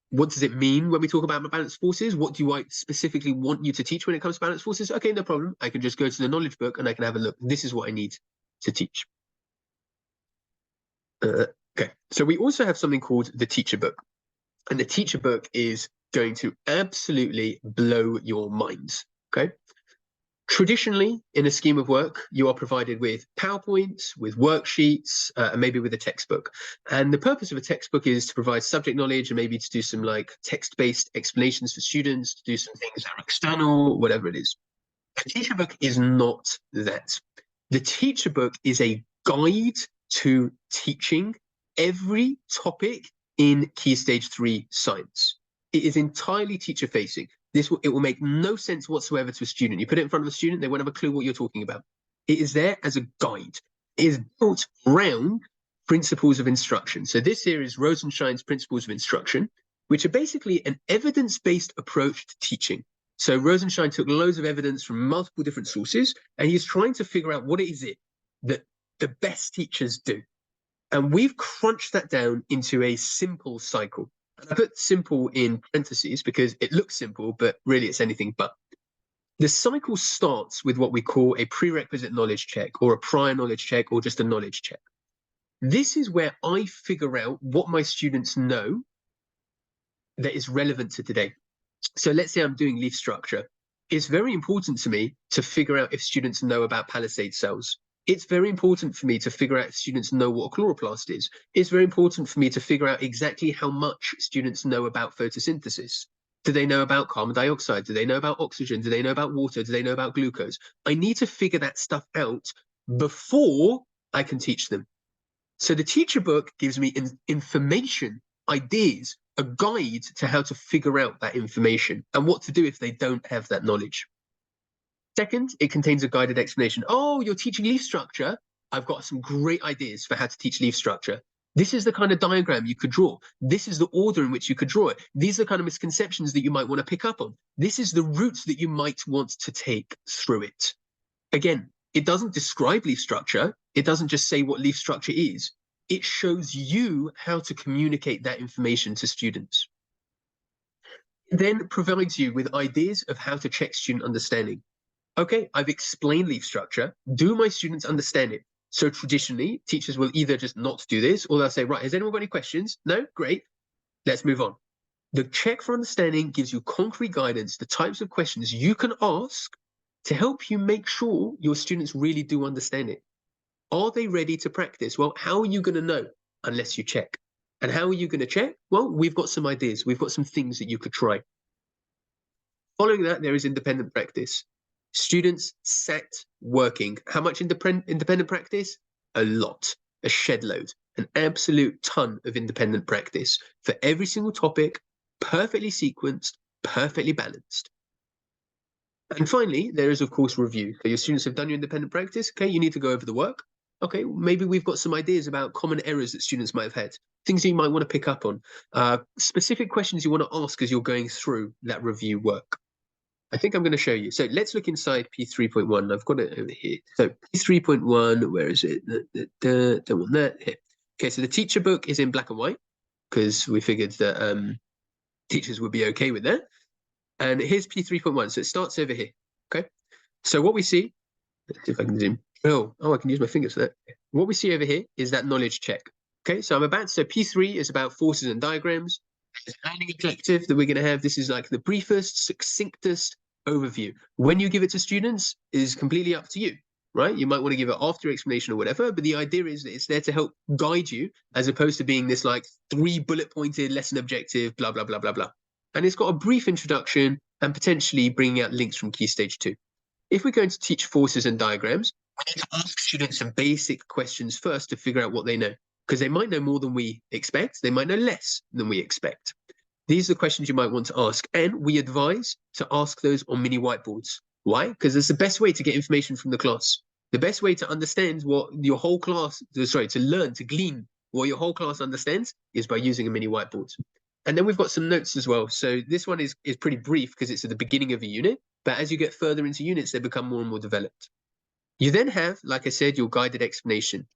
What does it mean when we talk about balanced forces? What do I specifically want you to teach when it comes to balanced forces? Okay, no problem. I can just go to the knowledge book and I can have a look. This is what I need to teach. Okay, so we also have something called the teacher book. And the teacher book is going to absolutely blow your mind, okay? Traditionally, in a scheme of work, you are provided with PowerPoint, with worksheets, and maybe with a textbook. And the purpose of a textbook is to provide subject knowledge and maybe to do some like text-based explanations for students, to do some things that are external, whatever it is. The teacher book is not that. The teacher book is a guide to teaching every topic in Key Stage 3 science. It is entirely teacher facing. It will make no sense whatsoever to a student. You put it in front of a student, they won't have a clue what you're talking about. It is there as a guide. It is built around principles of instruction. So this here is Rosenshine's Principles of Instruction, which are basically an evidence-based approach to teaching. So Rosenshine took loads of evidence from multiple different sources, and he's trying to figure out what is it that the best teachers do. And we've crunched that down into a simple cycle. I put simple in parentheses because it looks simple, but really it's anything but. The cycle starts with what we call a prerequisite knowledge check or a prior knowledge check or just a knowledge check. This is where I figure out what my students know that is relevant to today. So let's say I'm doing leaf structure. It's very important to me to figure out if students know about palisade cells. It's very important for me to figure out if students know what a chloroplast is. It's very important for me to figure out exactly how much students know about photosynthesis. Do they know about carbon dioxide? Do they know about oxygen? Do they know about water? Do they know about glucose? I need to figure that stuff out before I can teach them. So the teacher book gives me information, ideas, a guide to how to figure out that information and what to do if they don't have that knowledge. Second, it contains a guided explanation. Oh, you're teaching leaf structure? I've got some great ideas for how to teach leaf structure. This is the kind of diagram you could draw. This is the order in which you could draw it. These are the kind of misconceptions that you might want to pick up on. This is the route that you might want to take through it. Again, it doesn't describe leaf structure. It doesn't just say what leaf structure is. It shows you how to communicate that information to students. It then provides you with ideas of how to check student understanding. Okay, I've explained leaf structure. Do my students understand it? So traditionally, teachers will either just not do this, or they'll say, right, has anyone got any questions? No? Great. Let's move on. The check for understanding gives you concrete guidance, the types of questions you can ask to help you make sure your students really do understand it. Are they ready to practice? Well, how are you going to know unless you check? And how are you going to check? Well, we've got some ideas. We've got some things that you could try. Following that, there is independent practice. Students sat working. How much independent practice? A lot, a shed load, an absolute ton of independent practice for every single topic, perfectly sequenced, perfectly balanced. And finally, there is, of course, review. So your students have done your independent practice. Okay, you need to go over the work. Okay, maybe we've got some ideas about common errors that students might have had, things you might want to pick up on, specific questions you want to ask as you're going through that review work. I think I'm going to show you. So let's look inside P3.1. I've got it over here. So P3.1, where is it? Don't want that. Here. Okay, so the teacher book is in black and white because we figured that teachers would be okay with that. And here's P3.1. So it starts over here. Okay, so what we see, let's see if I can zoom. Oh, I can use my fingers for that. What we see over here is that knowledge check. Okay, so P3 is about forces and diagrams. There's a learning objective that we're going to have. This is like the briefest, succinctest overview. When you give it to students is completely up to you, right? You might want to give it after explanation or whatever, but the idea is that it's there to help guide you as opposed to being this like 3 bullet pointed lesson objective, blah, blah, blah, blah, blah. And it's got a brief introduction and potentially bringing out links from Key Stage 2. If we're going to teach forces and diagrams, we need to ask students some basic questions first to figure out what they know, because they might know more than we expect. They might know less than we expect. These are the questions you might want to ask, and we advise to ask those on mini whiteboards. Why? Because it's the best way to get information from the class. The best way to understand what your whole class, to learn, to glean what your whole class understands is by using a mini whiteboard. And then we've got some notes as well. So this one is pretty brief because it's at the beginning of a unit, but as you get further into units, they become more and more developed. You then have, like I said, your guided explanation.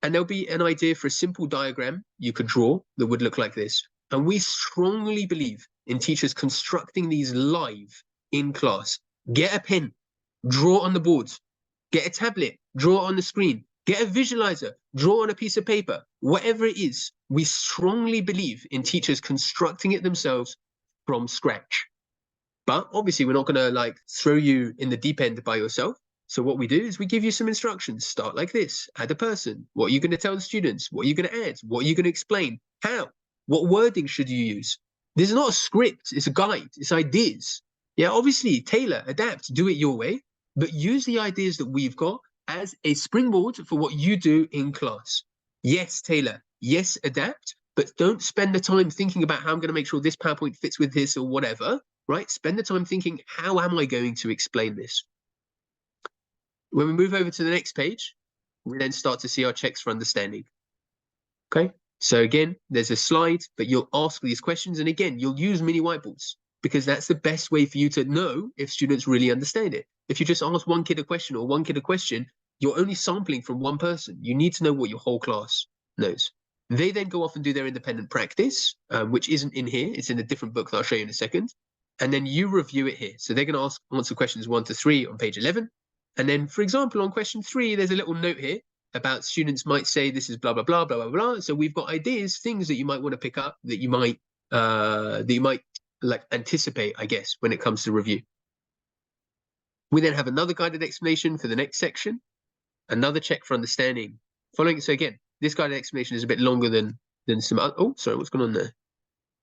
And there'll be an idea for a simple diagram you could draw that would look like this. And we strongly believe in teachers constructing these live in class. Get a pen, draw on the boards. Get a tablet, draw on the screen. Get a visualizer, draw on a piece of paper. Whatever it is, we strongly believe in teachers constructing it themselves from scratch. But obviously, we're not going to like throw you in the deep end by yourself. So what we do is we give you some instructions. Start like this, add a person. What are you going to tell the students? What are you going to add? What are you going to explain? How? What wording should you use? This is not a script, it's a guide, it's ideas. Yeah, obviously, tailor, adapt, do it your way, but use the ideas that we've got as a springboard for what you do in class. Yes, tailor, yes, adapt, but don't spend the time thinking about how I'm going to make sure this PowerPoint fits with this or whatever, right? Spend the time thinking, how am I going to explain this? When we move over to the next page, we then start to see our checks for understanding. Okay, so again, there's a slide, but you'll ask these questions. And again, you'll use mini whiteboards because that's the best way for you to know if students really understand it. If you just ask one kid a question or one kid a question, you're only sampling from one person. You need to know what your whole class knows. They then go off and do their independent practice, which isn't in here. It's in a different book that I'll show you in a second. And then you review it here. So they're going to answer questions 1 to 3 on page 11. And then, for example, on question 3, there's a little note here about students might say this is blah, blah, blah, blah, blah, blah. So we've got ideas, things that you might want to pick up that you might like anticipate, I guess, when it comes to review. We then have another guided explanation for the next section, another check for understanding. Following, so again, this guided explanation is a bit longer than some other, oh, sorry, what's going on there?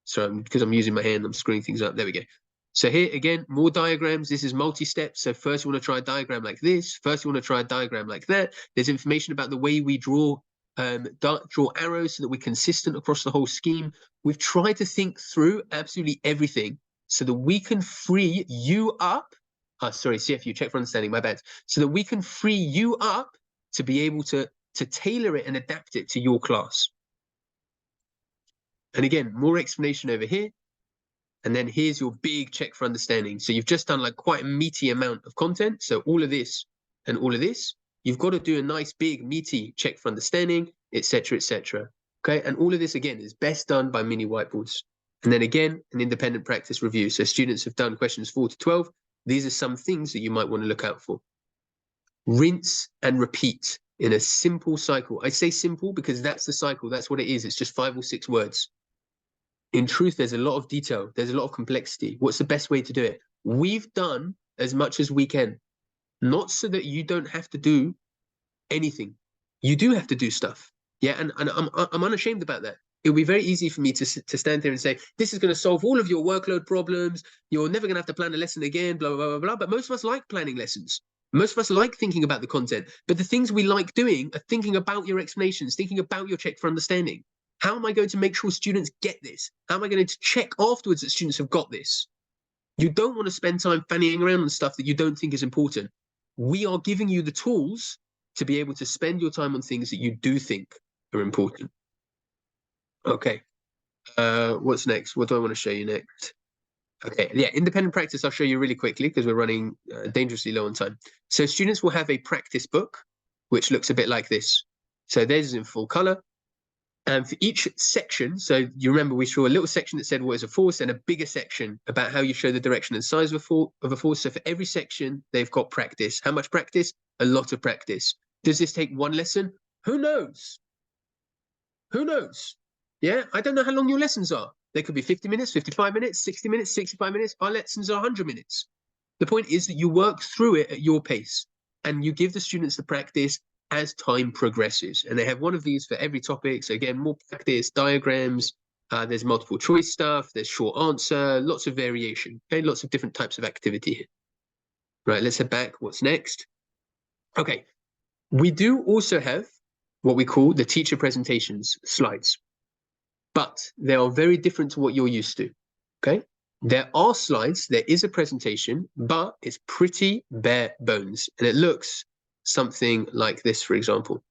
So because I'm using my hand, I'm screwing things up. There we go. So here, again, more diagrams. This is multi-step. So first you want to try a diagram like this. First you want to try a diagram like that. There's information about the way we draw arrows so that we're consistent across the whole scheme. We've tried to think through absolutely everything so that we can free you up sorry, CFU, check for understanding, my bad. So that we can free you up to be able to tailor it and adapt it to your class. And again, more explanation over here. And then here's your big check for understanding. So you've just done like quite a meaty amount of content. So all of this and all of this, you've got to do a nice big meaty check for understanding, etc., etc. Okay, and all of this again is best done by mini whiteboards. And then again, an independent practice review. So students have done questions 4 to 12. These are some things that you might want to look out for. Rinse and repeat in a simple cycle. I say simple because that's the cycle. That's what it is. It's just 5 or 6 words. In truth, there's a lot of detail. There's a lot of complexity. What's the best way to do it? We've done as much as we can, not so that you don't have to do anything. You do have to do stuff. Yeah, and I'm unashamed about that. It would be very easy for me to stand there and say, this is going to solve all of your workload problems. You're never going to have to plan a lesson again, blah, blah, blah, blah. But most of us like planning lessons. Most of us like thinking about the content. But the things we like doing are thinking about your explanations, thinking about your check for understanding. How am I going to make sure students get this? How am I going to check afterwards that students have got this? You don't want to spend time fannying around on stuff that you don't think is important. We are giving you the tools to be able to spend your time on things that you do think are important. Okay. What's next? What do I want to show you next? Okay, yeah, independent practice I'll show you really quickly because we're running dangerously low on time. So students will have a practice book, which looks a bit like this. So theirs is in full color. And for each section, so you remember we saw a little section that said what is a force and a bigger section about how you show the direction and size of a force. So for every section, they've got practice. How much practice? A lot of practice. Does this take one lesson? Who knows? Who knows? Yeah, I don't know how long your lessons are. They could be 50 minutes, 55 minutes, 60 minutes, 65 minutes. Our lessons are 100 minutes. The point is that you work through it at your pace and you give the students the practice as time progresses. And they have one of these for every topic. So again, more practice, diagrams, there's multiple choice stuff, there's short answer, lots of variation, okay? Lots of different types of activity here. Right, let's head back. What's next? Okay, we do also have what we call the teacher presentations slides, but they are very different to what you're used to, okay? There are slides, there is a presentation, but it's pretty bare bones, and it looks something like this, for example.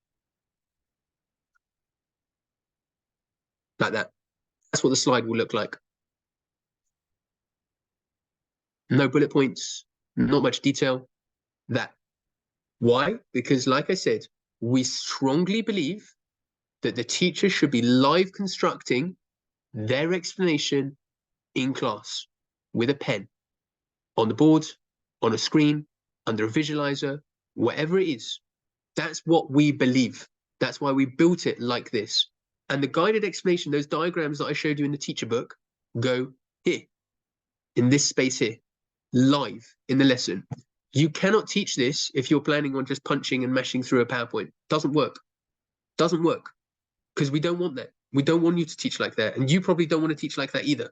Like that. That's what the slide will look like. No bullet points, not much detail. That. Why? Because, like I said, we strongly believe that the teacher should be live constructing their explanation in class with a pen, on the board, on a screen, under a visualizer, whatever it is. That's what we believe. That's why we built it like this. And the guided explanation, those diagrams that I showed you in the teacher book, go here, in this space here, live in the lesson. You cannot teach this if you're planning on just punching and mashing through a PowerPoint. Doesn't work. Doesn't work. Because we don't want that. We don't want you to teach like that. And you probably don't want to teach like that either.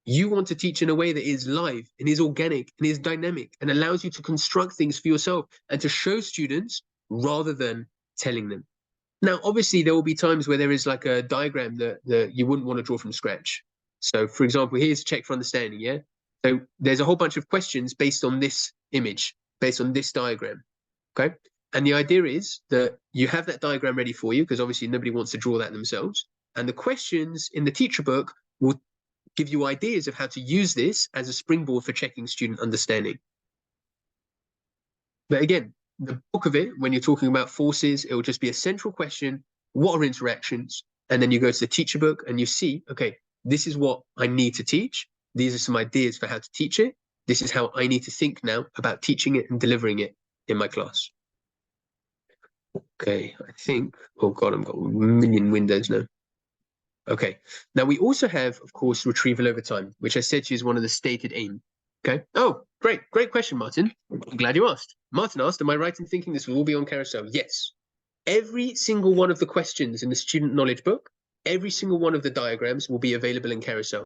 You want to teach in a way that is live and is organic and is dynamic and allows you to construct things for yourself and to show students rather than telling them. Now, obviously, there will be times where there is like a diagram that you wouldn't want to draw from scratch. So, for example, here's check for understanding, yeah? So there's a whole bunch of questions based on this image, based on this diagram, okay? And the idea is that you have that diagram ready for you because obviously nobody wants to draw that themselves. And the questions in the teacher book will give you ideas of how to use this as a springboard for checking student understanding. But again, the bulk of it, when you're talking about forces, it will just be a central question. What are interactions? And then you go to the teacher book and you see, okay, this is what I need to teach. These are some ideas for how to teach it. This is how I need to think now about teaching it and delivering it in my class. Okay, I think, oh God, I've got a million windows now. Okay, now we also have, of course, retrieval over time, which I said to you is one of the stated aim. Okay. Oh, great question, Martin. I'm glad you asked. Martin asked, am I right in thinking this will all be on Carousel? Yes. Every single one of the questions in the student knowledge book, every single one of the diagrams will be available in Carousel.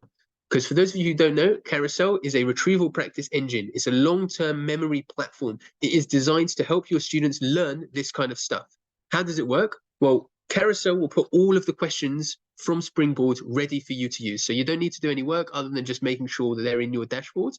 Because for those of you who don't know, Carousel is a retrieval practice engine. It's a long-term memory platform. It is designed to help your students learn this kind of stuff. How does it work? Well, Carousel will put all of the questions from Springboard ready for you to use. So you don't need to do any work other than just making sure that they're in your dashboard.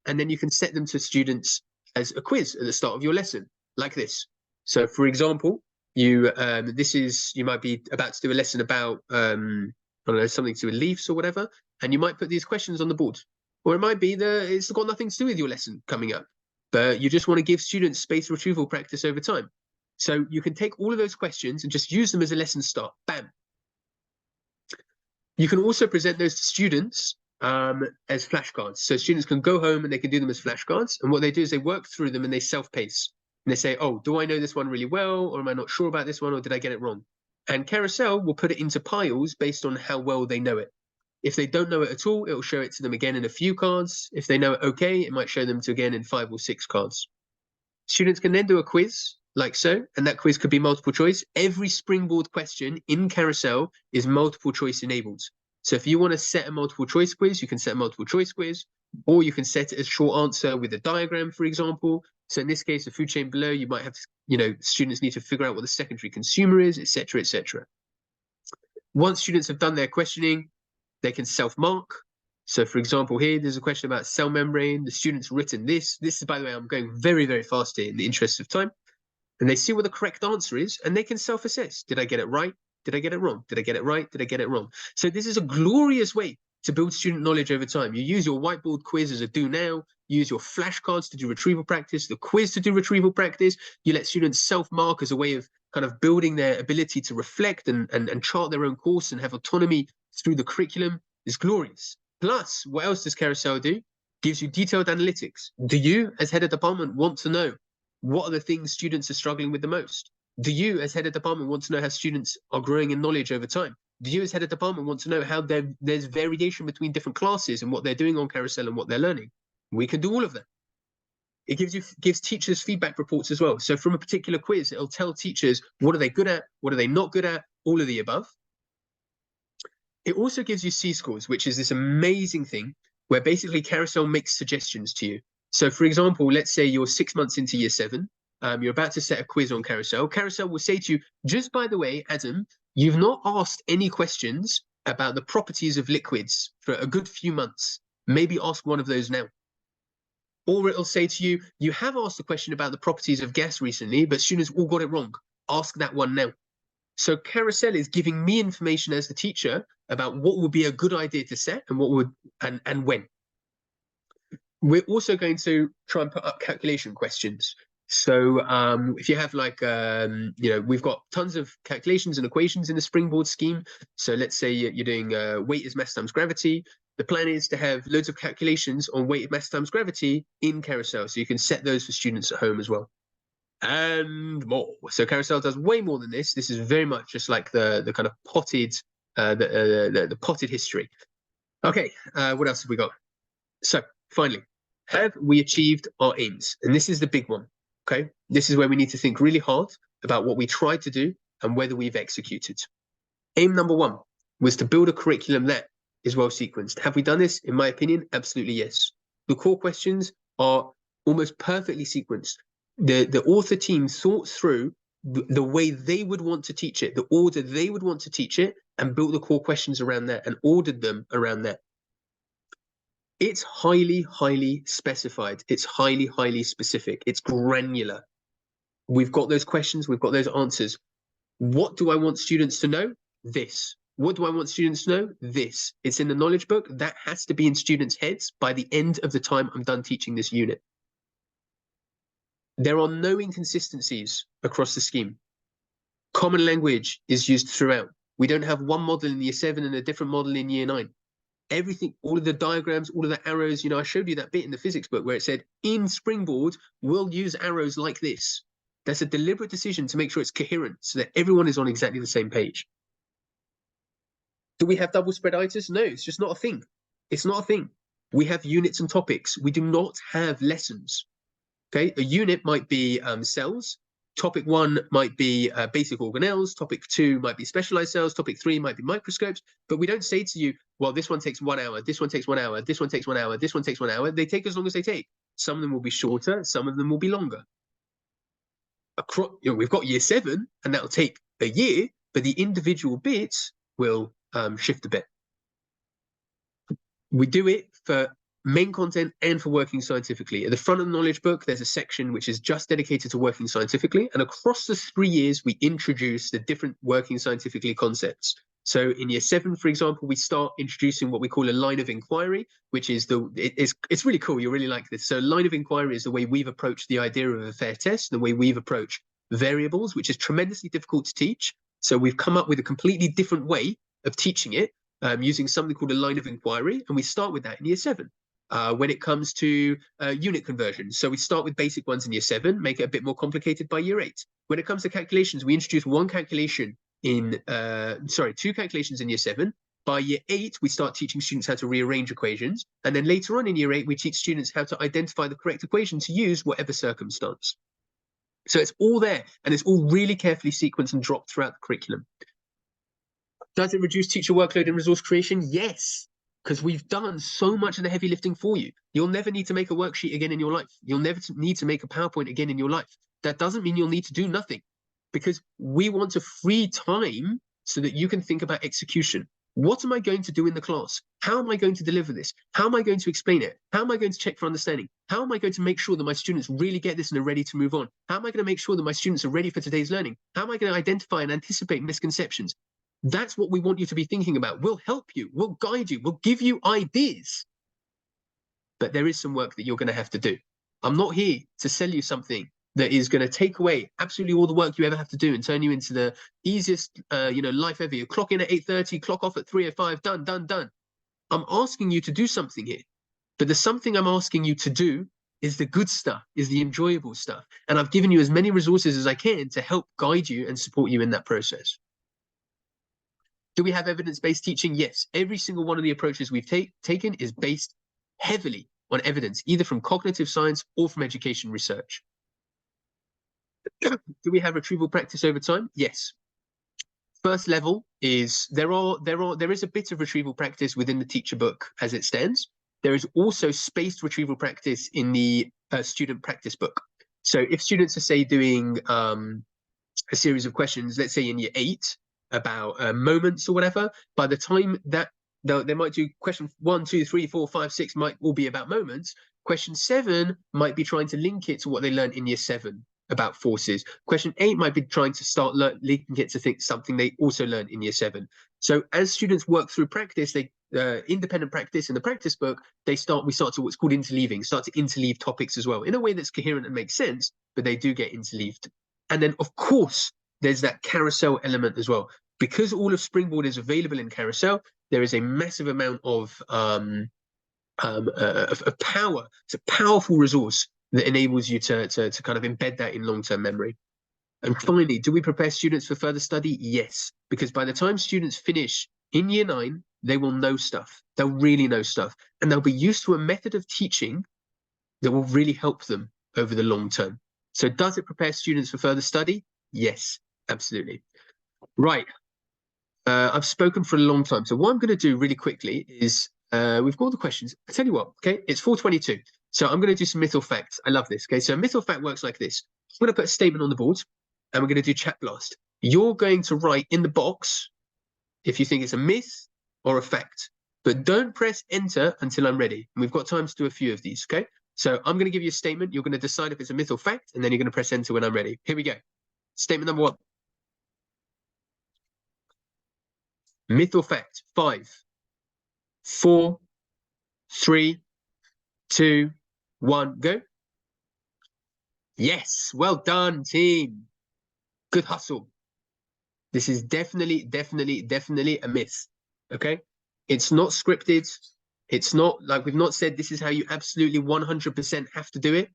And then you can set them to students as a quiz at the start of your lesson, like this. So, for example, you might be about to do a lesson about I don't know, something to do with leaves or whatever, and you might put these questions on the board. Or it might be that it's got nothing to do with your lesson coming up, but you just want to give students space retrieval practice over time. So you can take all of those questions and just use them as a lesson start. Bam. You can also present those to students as flashcards. So students can go home and they can do them as flashcards. And what they do is they work through them and they self-pace. And they say, oh, do I know this one really well? Or am I not sure about this one? Or did I get it wrong? And Carousel will put it into piles based on how well they know it. If they don't know it at all, it will show it to them again in a few cards. If they know it okay, it might show them to again in 5 or 6 cards. Students can then do a quiz like so, and that quiz could be multiple choice. Every Springboard question in Carousel is multiple choice enabled. So if you want to set a multiple choice quiz, you can set a multiple choice quiz, or you can set it as short answer with a diagram, for example. So in this case, the food chain below, you might have, students need to figure out what the secondary consumer is, etc., etc. Once students have done their questioning, they can self-mark. So for example, here, there's a question about cell membrane. The student's written this. This is, by the way, I'm going very, very fast here in the interest of time. And they see what the correct answer is, and they can self-assess. Did I get it right? Did I get it wrong? Did I get it right? Did I get it wrong? So this is a glorious way to build student knowledge over time. You use your whiteboard quiz as a do now, you use your flashcards to do retrieval practice, the quiz to do retrieval practice. You let students self-mark as a way of kind of building their ability to reflect and chart their own course and have autonomy through the curriculum. Is glorious. Plus, what else does Carousel do? Gives you detailed analytics. Do you, as head of department, want to know what are the things students are struggling with the most? Do you, as head of department, want to know how students are growing in knowledge over time? Do you, as head of department, want to know how there's variation between different classes and what they're doing on Carousel and what they're learning? We can do all of that. It gives teachers feedback reports as well. So from a particular quiz, it'll tell teachers what are they good at, what are they not good at, all of the above. It also gives you C-scores, which is this amazing thing where basically Carousel makes suggestions to you. So for example, let's say you're 6 months into year 7, you're about to set a quiz on Carousel. Carousel will say to you, just by the way, Adam, you've not asked any questions about the properties of liquids for a good few months. Maybe ask one of those now. Or it'll say to you, you have asked a question about the properties of gas recently, but students all got it wrong. Ask that one now. So Carousel is giving me information as the teacher about what would be a good idea to set and what would and when. We're also going to try and put up calculation questions. So if you have like, we've got tons of calculations and equations in the Springboard scheme. So let's say you're doing weight is mass times gravity. The plan is to have loads of calculations on weight is mass times gravity in Carousel. So you can set those for students at home as well. And more. So Carousel does way more than this. This is very much just like the kind of potted, the potted history. Okay, what else have we got? So finally, have we achieved our aims? And this is the big one. Okay, this is where we need to think really hard about what we tried to do and whether we've executed. Aim number 1 was to build a curriculum that is well sequenced. Have we done this? In my opinion, absolutely yes. The core questions are almost perfectly sequenced. The author team thought through the way they would want to teach it, the order they would want to teach it, and built the core questions around that and ordered them around that. It's highly, highly specified. It's highly, highly specific. It's granular. We've got those questions. We've got those answers. What do I want students to know? This. What do I want students to know? This. It's in the knowledge book. That has to be in students' heads by the end of the time I'm done teaching this unit. There are no inconsistencies across the scheme. Common language is used throughout. We don't have one model in year 7 and a different model in year 9. Everything, all of the diagrams, all of the arrows, I showed you that bit in the physics book where it said, in Springboard, we'll use arrows like this. That's a deliberate decision to make sure it's coherent so that everyone is on exactly the same page. Do we have double spreaditis? No, it's just not a thing. It's not a thing. We have units and topics. We do not have lessons. Okay, a unit might be cells. Topic 1 might be basic organelles. Topic 2 might be specialized cells. Topic 3 might be microscopes. But we don't say to you, well, this one takes 1 hour. This one takes 1 hour. This one takes 1 hour. This one takes 1 hour. They take as long as they take. Some of them will be shorter. Some of them will be longer. We've got year 7, and that'll take a year, but the individual bits will shift a bit. We do it for main content and for working scientifically. At the front of the knowledge book, there's a section which is just dedicated to working scientifically. And across the 3 years, we introduce the different working scientifically concepts. So in year 7, for example, we start introducing what we call a line of inquiry, which is it's really cool. You'll really like this. So line of inquiry is the way we've approached the idea of a fair test, the way we've approached variables, which is tremendously difficult to teach. So we've come up with a completely different way of teaching it, using something called a line of inquiry. And we start with that in year 7. When it comes to unit conversions, so we start with basic ones in year 7, make it a bit more complicated by year 8. When it comes to calculations, we introduce two calculations in year 7. By year 8, we start teaching students how to rearrange equations. And then later on in year 8, we teach students how to identify the correct equation to use whatever circumstance. So it's all there, and it's all really carefully sequenced and dropped throughout the curriculum. Does it reduce teacher workload and resource creation? Yes, because we've done so much of the heavy lifting for you. You'll never need to make a worksheet again in your life. You'll never need to make a PowerPoint again in your life. That doesn't mean you'll need to do nothing, because we want to free time so that you can think about execution. What am I going to do in the class? How am I going to deliver this? How am I going to explain it? How am I going to check for understanding? How am I going to make sure that my students really get this and are ready to move on? How am I going to make sure that my students are ready for today's learning? How am I going to identify and anticipate misconceptions? That's what we want you to be thinking about. We'll help you. We'll guide you. We'll give you ideas. But there is some work that you're going to have to do. I'm not here to sell you something that is going to take away absolutely all the work you ever have to do and turn you into the easiest, life ever. You clock in at 8:30, clock off at 3:05, done, done, done. I'm asking you to do something here. But the something I'm asking you to do is the good stuff, is the enjoyable stuff. And I've given you as many resources as I can to help guide you and support you in that process. Do we have evidence-based teaching? Yes. Every single one of the approaches we've taken is based heavily on evidence, either from cognitive science or from education research. Do we have retrieval practice over time? Yes. First level is there is a bit of retrieval practice within the teacher book as it stands. There is also spaced retrieval practice in the student practice book. So if students are, say, doing a series of questions, let's say in year 8 about moments or whatever, by the time that they might do question 1, 2, 3, 4, 5, 6 might all be about moments. Question 7 might be trying to link it to what they learned in year 7 about forces. Question 8 might be trying to start linking it to think something they also learned in year 7. So as students work through practice, they independent practice in the practice book, we start to what's called interleaving, start to interleave topics as well in a way that's coherent and makes sense, but they do get interleaved. And then of course there's that carousel element as well. Because all of Springboard is available in carousel, there is a massive amount of power. It's a powerful resource that enables you to kind of embed that in long-term memory. And finally, do we prepare students for further study? Yes, because by the time students finish in year 9, they will know stuff. They'll really know stuff, and they'll be used to a method of teaching that will really help them over the long term. So does it prepare students for further study? Yes, absolutely. Right. I've spoken for a long time. So what I'm going to do really quickly is we've got all the questions. I tell you what, okay, it's 4:22. So I'm going to do some myth or facts. I love this. Okay, so a myth or fact works like this. I'm going to put a statement on the board and we're going to do chat blast. You're going to write in the box if you think it's a myth or a fact, but don't press enter until I'm ready. And we've got time to do a few of these. Okay, so I'm going to give you a statement. You're going to decide if it's a myth or fact, and then you're going to press enter when I'm ready. Here we go. Statement number 1. Myth or fact? 5, 4, 3, 2, 1, go. Yes, well done, team. Good hustle. This is definitely a myth. Okay, it's not scripted. It's not like we've not said this is how you absolutely 100% have to do it.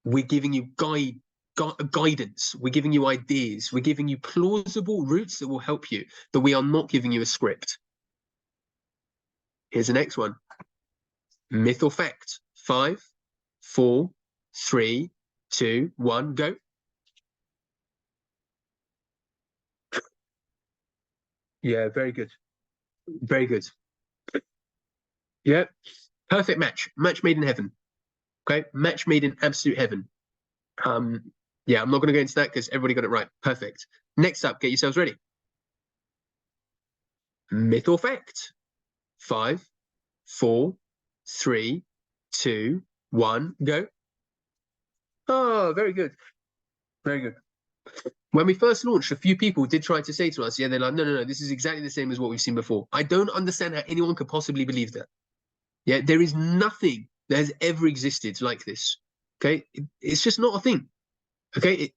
We're giving you guidance. We're giving you ideas. We're giving you plausible routes that will help you, but we are not giving you a script. Here's the next one. Myth or fact? 5, 4, 3, 2, 1, go. Yeah, very good. Very good. Yeah, perfect match. Match made in heaven. Okay, match made in absolute heaven. Yeah, I'm not going to go into that because everybody got it right. Perfect. Next up, get yourselves ready. Myth or fact? 5, 4, 3, 2, 1, go. Oh, very good. Very good. When we first launched, a few people did try to say to us, yeah, they're like, no, this is exactly the same as what we've seen before. I don't understand how anyone could possibly believe that. Yeah, there is nothing that has ever existed like this. Okay, it's just not a thing. Okay,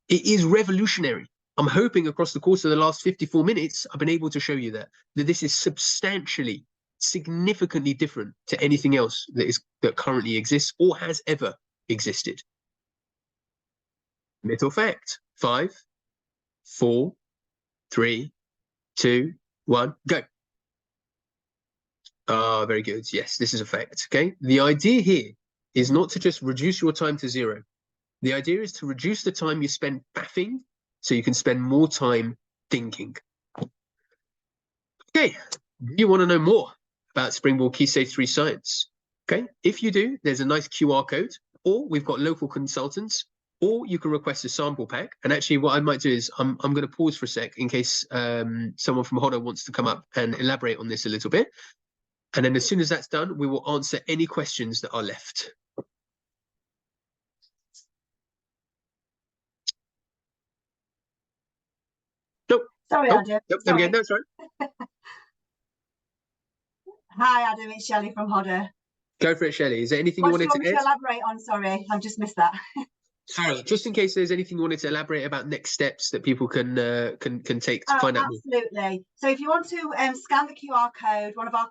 it is revolutionary. I'm hoping across the course of the last 54 minutes, I've been able to show you that this is substantially, significantly different to anything else that currently exists or has ever existed. Myth or fact? 5, 4, 3, 2, 1, go. Ah, very good. Yes, this is a fact. Okay. The idea here is not to just reduce your time to 0. The idea is to reduce the time you spend faffing so you can spend more time thinking. Okay. Do you want to know more about Springboard Key Stage 3 Science? Okay. If you do, there's a nice QR code, or we've got local consultants, or you can request a sample pack. And actually what I might do is I'm going to pause for a sec in case someone from Hodder wants to come up and elaborate on this a little bit. And then as soon as that's done, we will answer any questions that are left. Nope. Sorry, Oh, Adam. nope, Sorry. again, no, sorry. Hi, Adam. It's Shelley from Hodder. Go for it, Shelley. Is there anything What you do you wanted want to me add? to elaborate on? Sorry, I've just missed that. Sorry, just in case there's anything you wanted to elaborate about next steps that people can take to find out more. Absolutely. So if you want to scan the QR code, one of our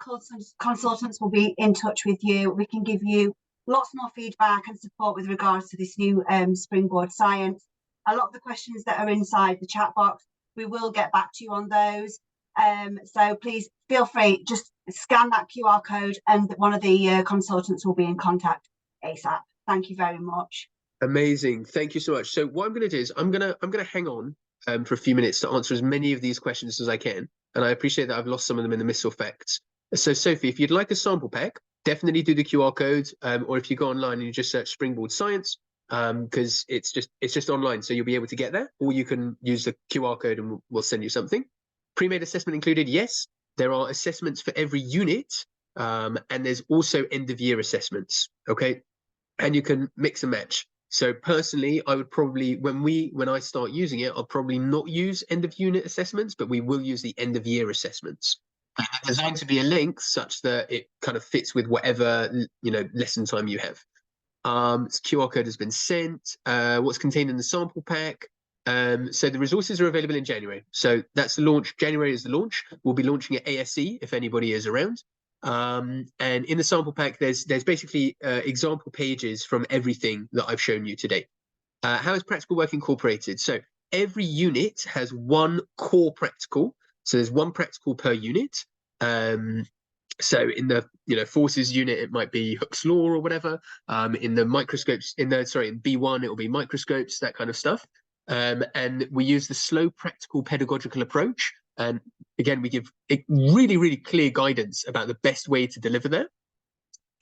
consultants will be in touch with you. We can give you lots more feedback and support with regards to this new Springboard Science. A lot of the questions that are inside the chat box, we will get back to you on those. So please feel free, just scan that QR code and one of the consultants will be in contact ASAP. Thank you very much. Amazing. Thank you so much. So what I'm going to do is I'm going to hang on for a few minutes to answer as many of these questions as I can. And I appreciate that I've lost some of them in the myths or facts. So Sophie, if you'd like a sample pack, definitely do the QR code. Or if you go online and you just search Springboard Science, because it's just online, so you'll be able to get there. Or you can use the QR code and we'll send you something. Pre-made assessment included, yes. There are assessments for every unit, and there's also end-of-year assessments, okay? And you can mix and match. So personally, I would probably, when I start using it, I'll probably not use end-of-unit assessments, but we will use the end-of-year assessments. And they're designed to be a length such that it kind of fits with whatever, lesson time you have. QR code has been sent. What's contained in the sample pack? So the resources are available in January. So that's the launch. January is the launch. We'll be launching at ASE if anybody is around. And in the sample pack, there's basically example pages from everything that I've shown you today. How is practical work incorporated? So every unit has one core practical. So there's one practical per unit. So in the forces unit, it might be Hooke's law or whatever. In the microscopes, in B1, it will be microscopes, that kind of stuff. And we use the slow practical pedagogical approach. And again, we give really, really clear guidance about the best way to deliver that.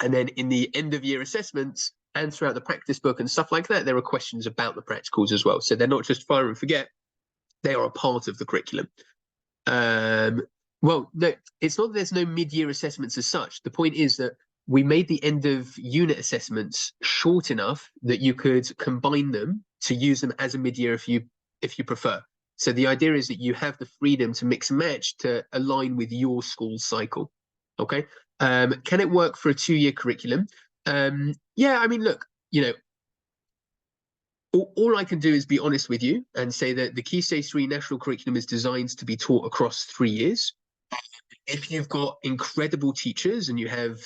And then in the end of year assessments and throughout the practice book and stuff like that, there are questions about the practicals as well. So they're not just fire and forget, they are a part of the curriculum. Well, no, it's not that there's no mid-year assessments as such. The point is that we made the end of unit assessments short enough that you could combine them to use them as a mid-year if you prefer. So the idea is that you have the freedom to mix and match to align with your school cycle. Okay. Can it work for a 2-year curriculum? Yeah, I mean, look, all I can do is be honest with you and say that the Key Stage 3 national curriculum is designed to be taught across 3 years. If you've got incredible teachers and you have,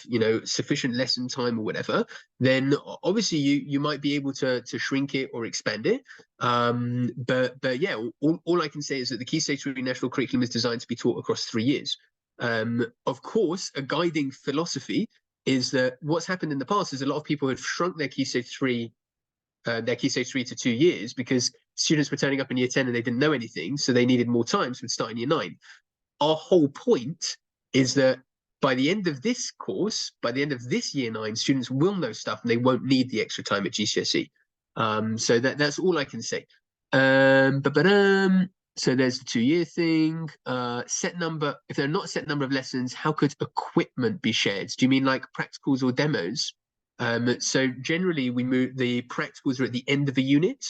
sufficient lesson time or whatever, then obviously you might be able to shrink it or expand it. But yeah, all I can say is that the Key Stage 3 national curriculum is designed to be taught across 3 years. Of course, a guiding philosophy is that what's happened in the past is a lot of people have shrunk their Key Stage 3 to 2 years because students were turning up in year 10 and they didn't know anything, so they needed more time, so we'd start in year 9. Our whole point is that by the end of this course, by the end of this year 9, students will know stuff and they won't need the extra time at GCSE. So that's all I can say. So there's the 2-year thing. Set number. If there are not a set number of lessons, how could equipment be shared? Do you mean like practicals or demos? So generally we move the practicals are at the end of the unit.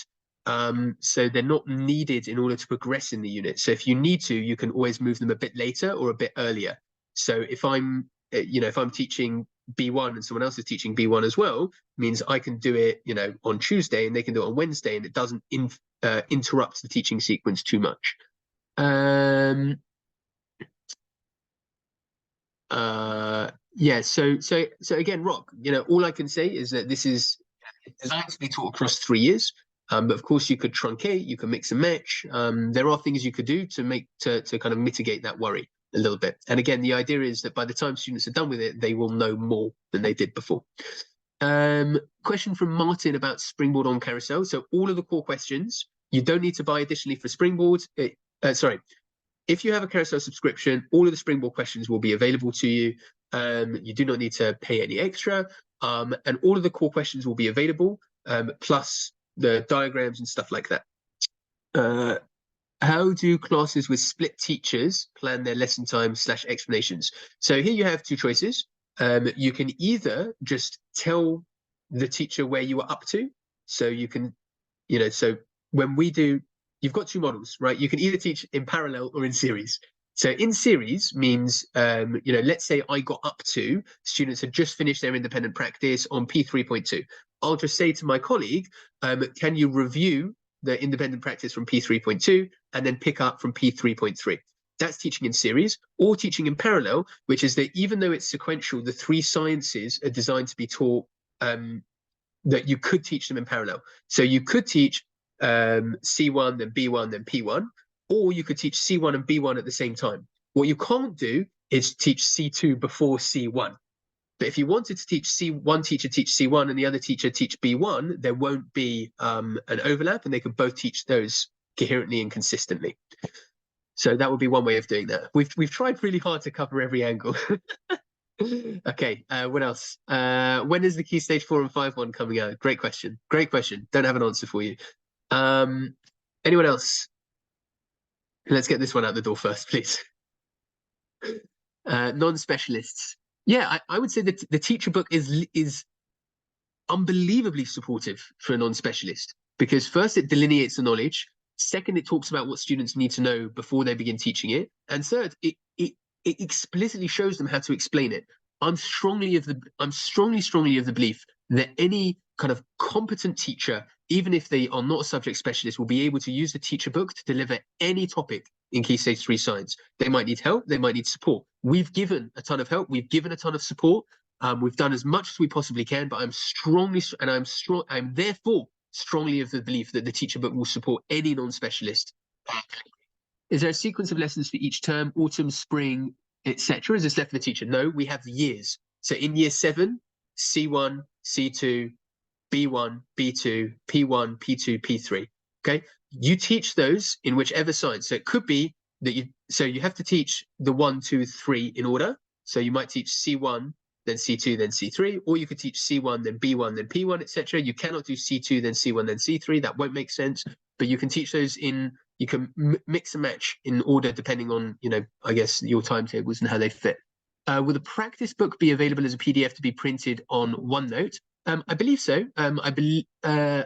So they're not needed in order to progress in the unit. So if you need to, you can always move them a bit later or a bit earlier. So if I'm, if I'm teaching B1 and someone else is teaching B1 as well, means I can do it, on Tuesday and they can do it on Wednesday, and it doesn't interrupt the teaching sequence too much. Yeah, so again, Rock, all I can say is that this is designed to be taught across 3 years. But of course you could truncate, you can mix and match. There are things you could do to kind of mitigate that worry a little bit. And again, the idea is that by the time students are done with it, they will know more than they did before. Question from Martin about Springboard on Carousel. So all of the core questions, you don't need to buy additionally for Springboard. If you have a Carousel subscription, all of the Springboard questions will be available to you. You do not need to pay any extra. And all of the core questions will be available, plus the diagrams and stuff like that. How do classes with split teachers plan their lesson time / explanations? So here you have two choices. You can either just tell the teacher where you are up to. So you can, so when we do, you've got two models, right? You can either teach in parallel or in series. So in series means, let's say I got up to students had just finished their independent practice on P3.2. I'll just say to my colleague, can you review the independent practice from P3.2 and then pick up from P3.3? That's teaching in series, or teaching in parallel, which is that even though it's sequential, the 3 sciences are designed to be taught, that you could teach them in parallel. So you could teach C1, then B1, then P1, or you could teach C1 and B1 at the same time. What you can't do is teach C2 before C1. But if you wanted to teach one teacher teach C1 and the other teacher teach B1, there won't be an overlap, and they could both teach those coherently and consistently. So that would be one way of doing that. We've tried really hard to cover every angle. Okay, what else? When is the Key Stage 4 and 5 one coming out? Great question. Great question. Don't have an answer for you. Anyone else? Let's get this one out the door first, please. Non-specialists. Yeah, I would say that the teacher book is unbelievably supportive for a non-specialist, because first it delineates the knowledge. Second, it talks about what students need to know before they begin teaching it. And third, it explicitly shows them how to explain it. I'm strongly of the belief that any kind of competent teacher, even if they are not a subject specialist, will be able to use the teacher book to deliver any topic in Key Stage 3 science. They might need help, they might need support. We've given a ton of help, we've given a ton of support. We've done as much as we possibly can, but I'm therefore strongly of the belief that the teacher book will support any non-specialist. Is there a sequence of lessons for each term, autumn, spring, etc.? Is this left for the teacher? No, we have years. So in year 7, C1, C2, B1, B2, P1, P2, P3. Okay, you teach those in whichever science. So it could be that you have to teach the 1, 2, 3 in order. So you might teach C1, then C2, then C3, or you could teach C1, then B1, then P1, etc. You cannot do C2, then C1, then C3. That won't make sense. But you can teach those you can mix and match in order depending on, I guess, your timetables and how they fit. Will the practice book be available as a PDF to be printed on OneNote? I believe so. I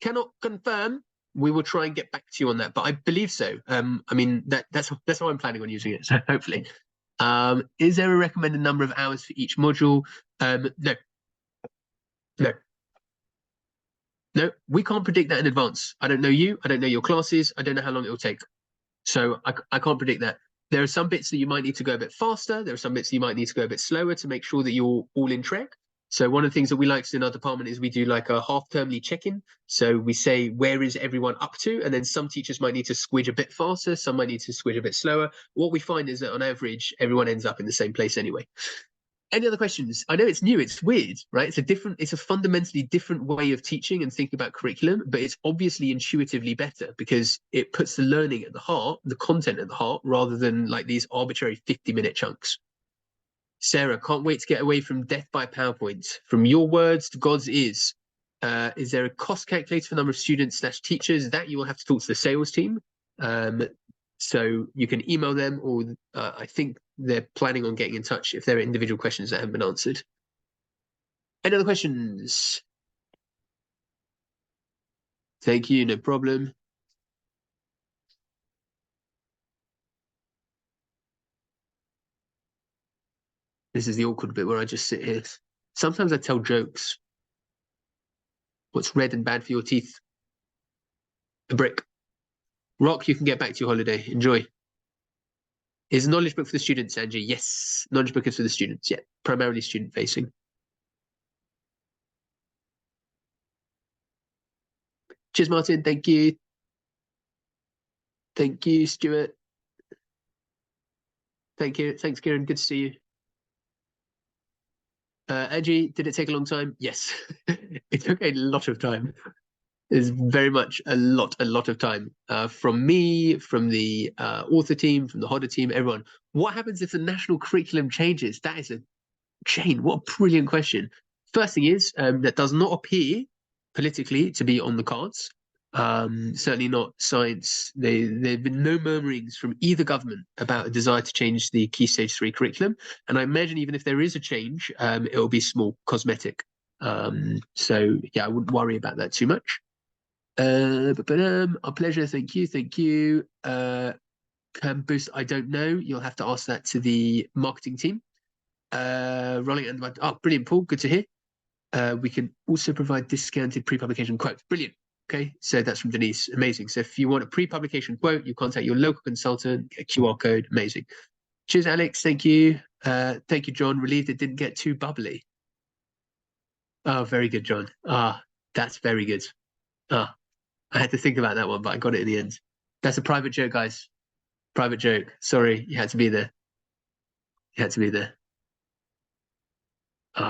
cannot confirm. We will try and get back to you on that, but I believe so. I mean, that's how I'm planning on using it. So hopefully. Is there a recommended number of hours for each module? No, we can't predict that in advance. I don't know you. I don't know your classes. I don't know how long it will take. So I can't predict that. There are some bits that you might need to go a bit faster. There are some bits you might need to go a bit slower to make sure that you're all in track. So one of the things that we like to do in our department is we do like a half-termly check-in. So we say, where is everyone up to? And then some teachers might need to squidge a bit faster. Some might need to squidge a bit slower. What we find is that on average, everyone ends up in the same place anyway. Any other questions? I know it's new, it's weird, right? It's a fundamentally different way of teaching and thinking about curriculum, but it's obviously intuitively better because it puts the learning at the heart, the content at the heart, rather than like these arbitrary 50-minute chunks. Sarah, can't wait to get away from death by PowerPoint. From your words to God's ears. Is there a cost calculator for the number of students / teachers? That you will have to talk to the sales team. So you can email them, or I think they're planning on getting in touch if there are individual questions that haven't been answered. Any other questions? Thank you, no problem. This is the awkward bit where I just sit here. Sometimes I tell jokes. What's red and bad for your teeth? A brick. Rock, you can get back to your holiday. Enjoy. Is a knowledge book for the students, Angie? Yes. Knowledge book is for the students, yeah. Primarily student facing. Cheers, Martin. Thank you. Thank you, Stuart. Thank you. Thanks, Kieran. Good to see you. Angie, did it take a long time? Yes. It took a lot of time. It's very much a lot of time from me, from the author team, from the Hodder team, everyone. What happens if the national curriculum changes? That is a Jane, what a brilliant question. First thing is, that does not appear politically to be on the cards. Certainly not science. There have been no murmurings from either government about a desire to change the Key Stage 3 curriculum. And I imagine even if there is a change, it will be small, cosmetic. So yeah, I wouldn't worry about that too much. Our pleasure. Thank you. Thank you. Campus, I don't know. You'll have to ask that to the marketing team. Rolling and brilliant, Paul. Good to hear. We can also provide discounted pre-publication quotes. Brilliant. Okay, so that's from Denise. Amazing. So if you want a pre-publication quote, you contact your local consultant, get a QR code. Amazing. Cheers, Alex. Thank you. Thank you, John. Relieved it didn't get too bubbly. Oh, very good, John. That's very good. I had to think about that one, but I got it in the end. That's a private joke, guys. Private joke. Sorry, you had to be there. You had to be there.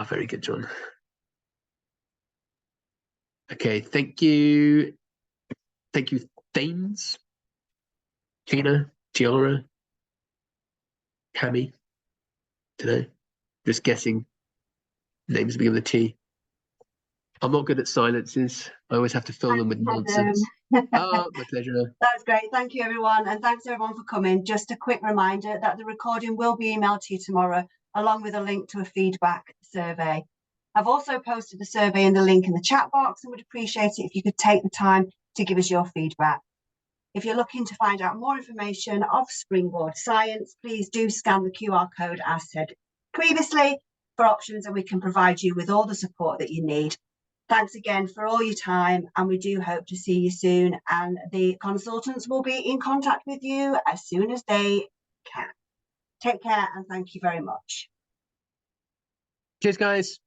Very good, John. Okay, thank you. Thank you, Thames, Gina, Tiara, Cammy. Don't know. Just guessing names begin with a T. I'm not good at silences. I always have to fill them with nonsense. My pleasure. That's great. Thank you, everyone. And thanks, everyone, for coming. Just a quick reminder that the recording will be emailed to you tomorrow, along with a link to a feedback survey. I've also posted the survey and the link in the chat box and would appreciate it if you could take the time to give us your feedback. If you're looking to find out more information of Springboard Science, please do scan the QR code as said previously for options, and we can provide you with all the support that you need. Thanks again for all your time, and we do hope to see you soon, and the consultants will be in contact with you as soon as they can. Take care and thank you very much. Cheers, guys.